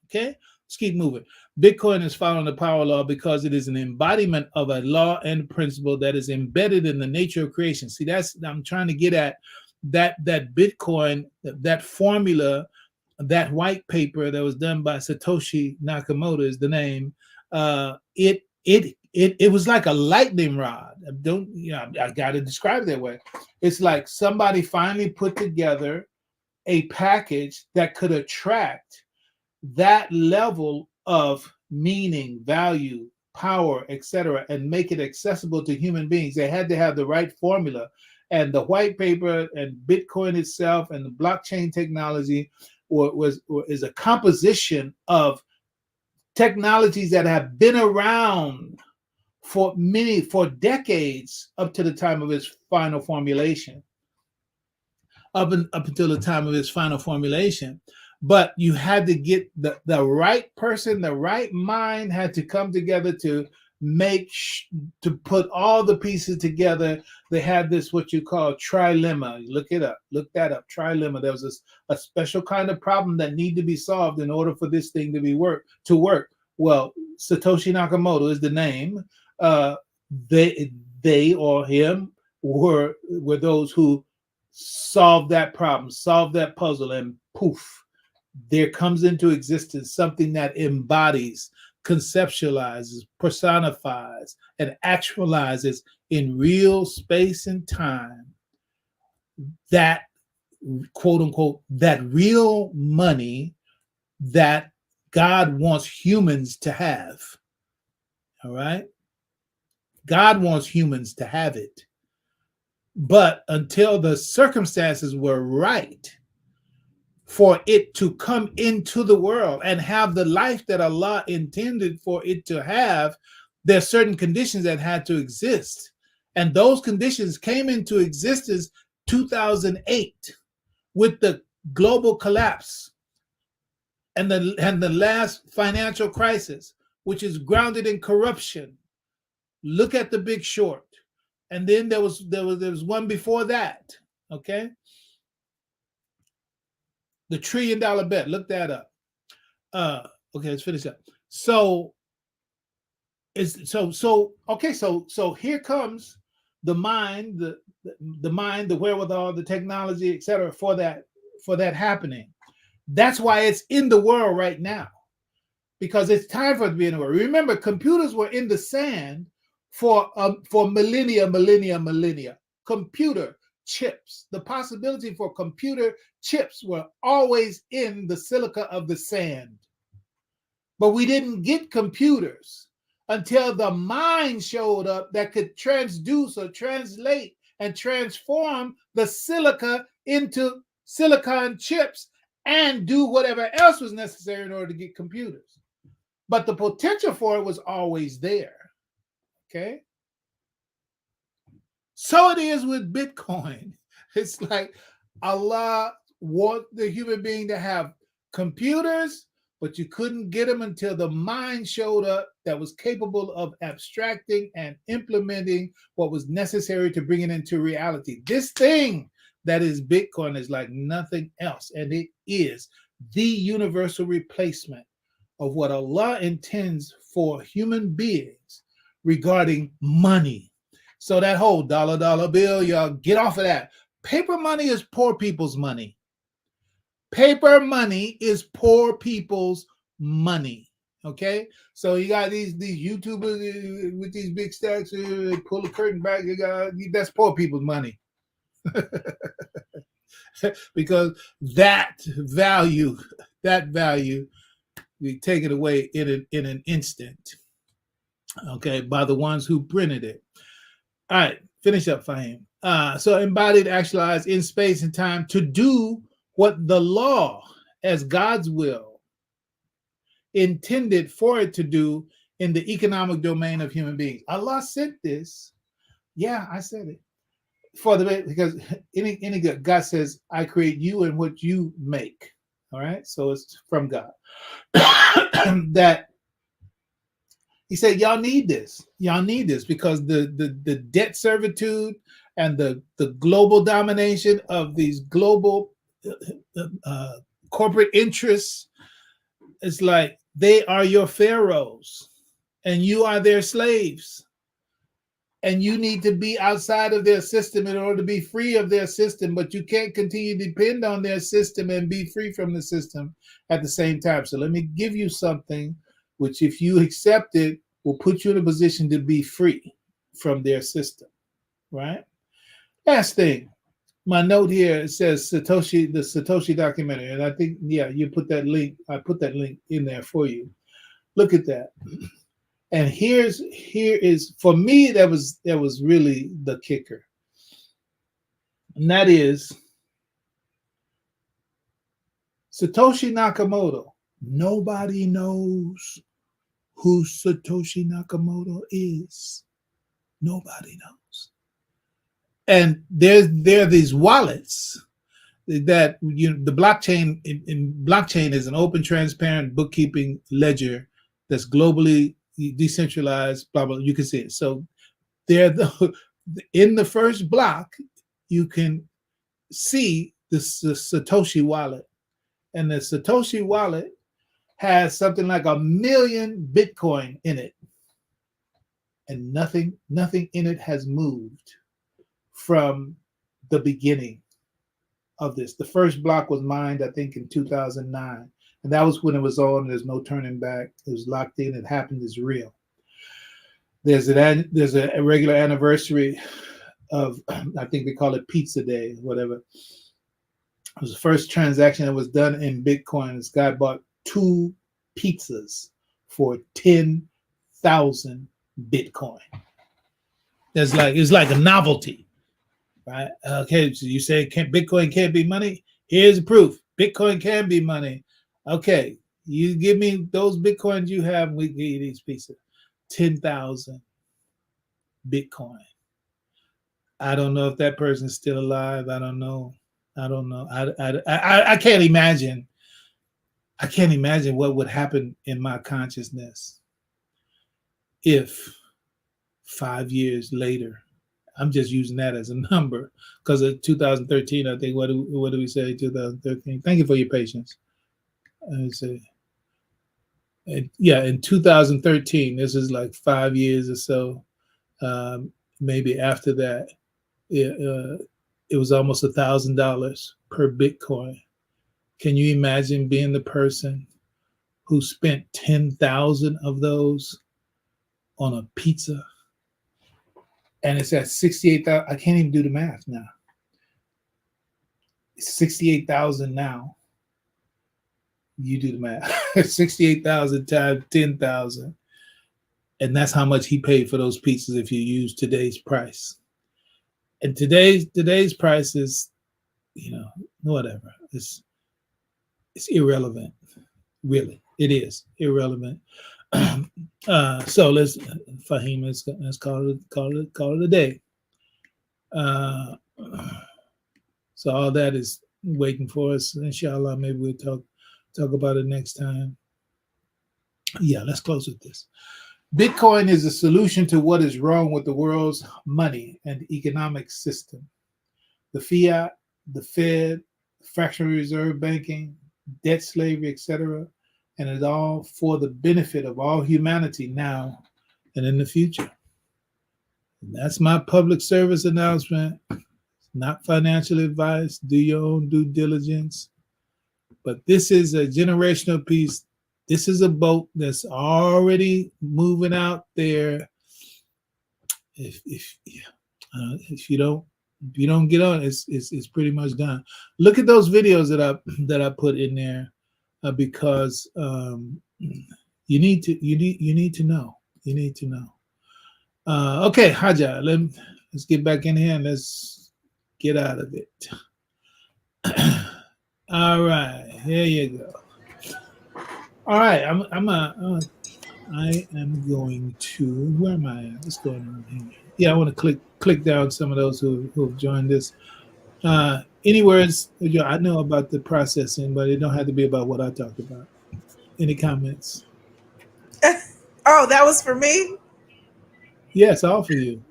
Okay, let's keep moving. Bitcoin is following the power law because it is an embodiment of a law and principle that is embedded in the nature of creation. See, I'm trying to get at that Bitcoin, that formula, that white paper that was done by Satoshi Nakamoto is the name. It was like a lightning rod. I got to describe it that way. It's like somebody finally put together a package that could attract that level of meaning, value, power, etc., and make it accessible to human beings. They had to have the right formula. And the white paper and Bitcoin itself and the blockchain technology is a composition of technologies that have been around for decades up to the time of its final formulation. Up until the time of its final formulation. But you had to get the right person, the right mind had to come together to to put all the pieces together. They had this what you call trilemma. Look it up. Look that up. Trilemma. There was a special kind of problem that needed to be solved in order for this thing to work. Well, Satoshi Nakamoto is the name. They or him were those who solved that problem, solved that puzzle, and poof, there comes into existence something that embodies, conceptualizes, personifies, and actualizes in real space and time that, quote unquote, that real money that God wants humans to have. All right? God wants humans to have it. But until the circumstances were right for it to come into the world and have the life that Allah intended for it to have, there are certain conditions that had to exist. And those conditions came into existence 2008 with the global collapse and the last financial crisis, which is grounded in corruption. Look at The Big Short. And then there was one before that, okay? The $1 trillion bet. Look that up. Okay, let's finish up. So here comes the mind, the mind, the wherewithal, the technology, etc. for that happening. That's why it's in the world right now, because it's time for it to be in the world. Remember, computers were in the sand for millennia. Computer chips, the possibility for computer chips were always in the silica of the sand. But we didn't get computers until the mind showed up that could transduce or translate and transform the silica into silicon chips and do whatever else was necessary in order to get computers. But the potential for it was always there. Okay? So it is with Bitcoin. It's like Allah wants the human being to have computers, but you couldn't get them until the mind showed up that was capable of abstracting and implementing what was necessary to bring it into reality. This thing that is Bitcoin is like nothing else, and it is the universal replacement of what Allah intends for human beings regarding money. So that whole dollar bill, y'all get off of that. Paper money is poor people's money. Paper money is poor people's money. Okay, so you got these YouTubers with these big stacks, pull the curtain back. That's poor people's money. Because that value we take it away in an instant. Okay, by the ones who printed it. All right, finish up, Fahim. So embodied, actualized in space and time to do what the law, as God's will, intended for it to do in the economic domain of human beings. Allah said this. Yeah, I said it. Because any God says, I create you and what you make. All right, so it's from God. That he said, y'all need this. Y'all need this because the debt servitude and the global domination of these global corporate interests, it's like they are your pharaohs and you are their slaves. And you need to be outside of their system in order to be free of their system, but you can't continue to depend on their system and be free from the system at the same time. So let me give you something which, if you accept it, will put you in a position to be free from their system, right? Last thing, my note here, it says the Satoshi documentary, and I think, yeah, you put that link, I put that link in there for you. Look at that. And here is for me, that was really the kicker. And that is Satoshi Nakamoto. Nobody knows who Satoshi Nakamoto is. Nobody knows. And there are these wallets that the blockchain blockchain is an open, transparent bookkeeping ledger that's globally decentralized, blah blah. You can see it. So there, in the first block, you can see the Satoshi wallet, and the Satoshi wallet has something like 1,000,000 Bitcoin in it, and nothing in it has moved from the beginning of this. The first block was mined, I think, in 2009, and that was when it was on. There's no turning back. It was locked in. It happened. It's real. There's a regular anniversary of, I think they call it Pizza Day, whatever. It was the first transaction that was done in Bitcoin. This guy bought 2 pizzas for 10,000 Bitcoin. It's like a novelty, right? Okay, so you say Bitcoin can't be money? Here's the proof. Bitcoin can be money. Okay, you give me those Bitcoins you have, we give you these pizzas. 10,000 Bitcoin. I don't know if that person's still alive. I don't know. I can't imagine. I can't imagine what would happen in my consciousness if 5 years later, I'm just using that as a number because of 2013. I think what do we say? 2013. Thank you for your patience. I say, in 2013. This is like 5 years or so. Maybe after that, it was almost $1,000 per Bitcoin. Can you imagine being the person who spent 10,000 of those on a pizza? And it's at 68,000. I can't even do the math now. It's 68,000 now. You do the math. 68,000 times 10,000. And that's how much he paid for those pizzas if you use today's price. And today's price is, whatever. It's irrelevant. Really, it is irrelevant. So let's call it a day. So all that is waiting for us. Inshallah, maybe we'll talk about it next time. Yeah, let's close with this. Bitcoin is a solution to what is wrong with the world's money and economic system. The fiat, the Fed, fractional reserve banking, debt slavery, etc., and it's all for the benefit of all humanity now and in the future. And that's my public service announcement. Not financial advice. Do your own due diligence. But this is a generational piece. This is a boat that's already moving out there. If you don't get on, it's pretty much done. Look at those videos that I put in there, because you need to know. You need to know. Okay, Haja, let's get back in here and let's get out of it. All right, here you go. All right, I am going to. Where am I at? What's going on here? Yeah, I want to click down some of those who have joined us. Any words? I know about the processing, but it don't have to be about what I talked about. Any comments? Oh, that was for me? Yes, all for you.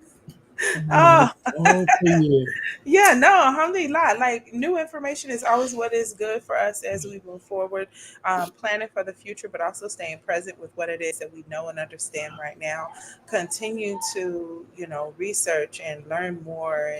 Oh, all for you. Yeah, no, alhamdulillah. Like, new information is always what is good for us as we move forward, planning for the future, but also staying present with what it is that we know and understand right now. Continue to, research and learn more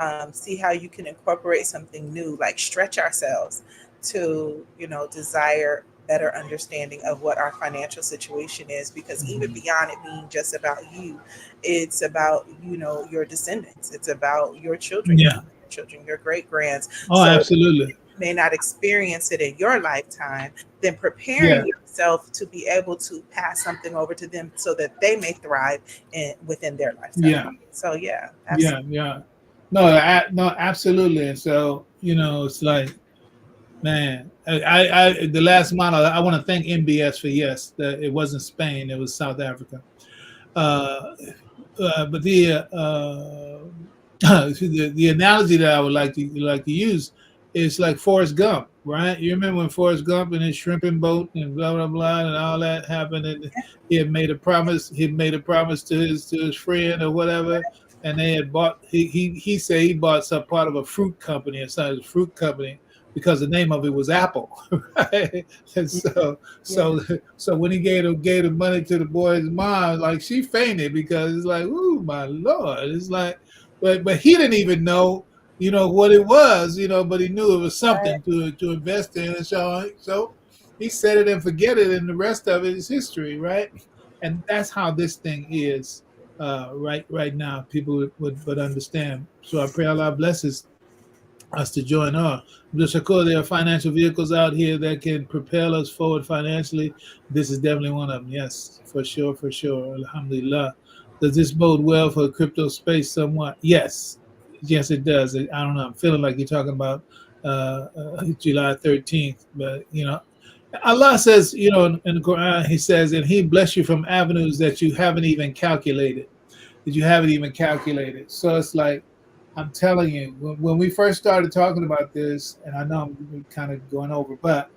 and see how you can incorporate something new, like stretch ourselves to, desire better understanding of what our financial situation is, because even beyond it being just about you, it's about your descendants, it's about your children, Yeah. your children, your great grands. Oh, So absolutely. you may not experience it in your lifetime, then preparing yourself to be able to pass something over to them so that they may thrive within their lifetime. Yeah. So yeah, absolutely. Yeah. No, absolutely. And so it's like, man, I the last model. I want to thank MBS for that it wasn't Spain, it was South Africa. But the analogy that I would like to use it's like Forrest Gump, right? You remember when Forrest Gump and his shrimping boat and blah blah blah and all that happened, and he had made a promise. He made a promise to his friend or whatever, and they had bought. He said he bought some part of a fruit company or something, fruit company, because the name of it was Apple, right? And Yeah. Yeah. so when he gave the money to the boy's mom, like she fainted because it's like, oh my lord, it's like, but he didn't even know, what it was, but he knew it was Right. something to invest in, and so he set it and forget it, and the rest of it is history, right? And that's how this thing is, right now. People would understand. So I pray Allah blesses us to join on. Shakur, there are financial vehicles out here that can propel us forward financially. This is definitely one of them. Yes, for sure, for sure. Alhamdulillah. Does this bode well for crypto space somewhat? Yes. Yes, it does. I don't know. I'm feeling like you're talking about July 13th, but Allah says, in the Quran, He says, and He bless you from avenues that you haven't even calculated. That you haven't even calculated. So it's like, I'm telling you, when we first started talking about this, and I know I'm kind of going over, but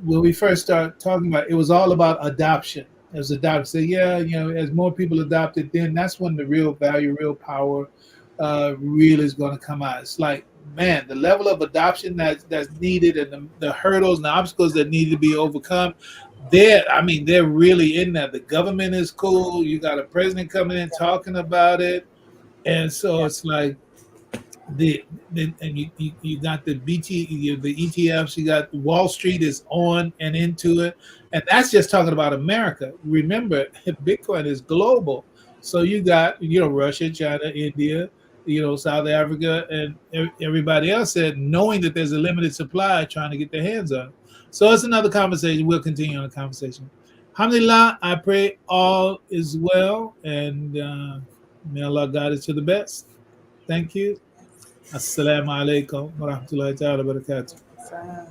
when we first started talking about it, it was all about adoption. It was adoption. So yeah, as more people adopt it, then that's when the real value, real power, really is going to come out. It's like, man, the level of adoption that's needed, and the hurdles and the obstacles that need to be overcome. They're really in that. The government is cool. You got a president coming in talking about it, and so Yeah. it's like and you got the ETFs, you got Wall Street is on and into it, and that's just talking about America. Remember, Bitcoin is global, so you got Russia, China, India, South Africa, and everybody else said, knowing that there's a limited supply, trying to get their hands on it. So it's another conversation. We'll continue on the conversation. Alhamdulillah, I pray all is well, and may Allah guide us to the best. Thank you. Assalamu alaikum wa rahmatullahi wa barakatuh. So,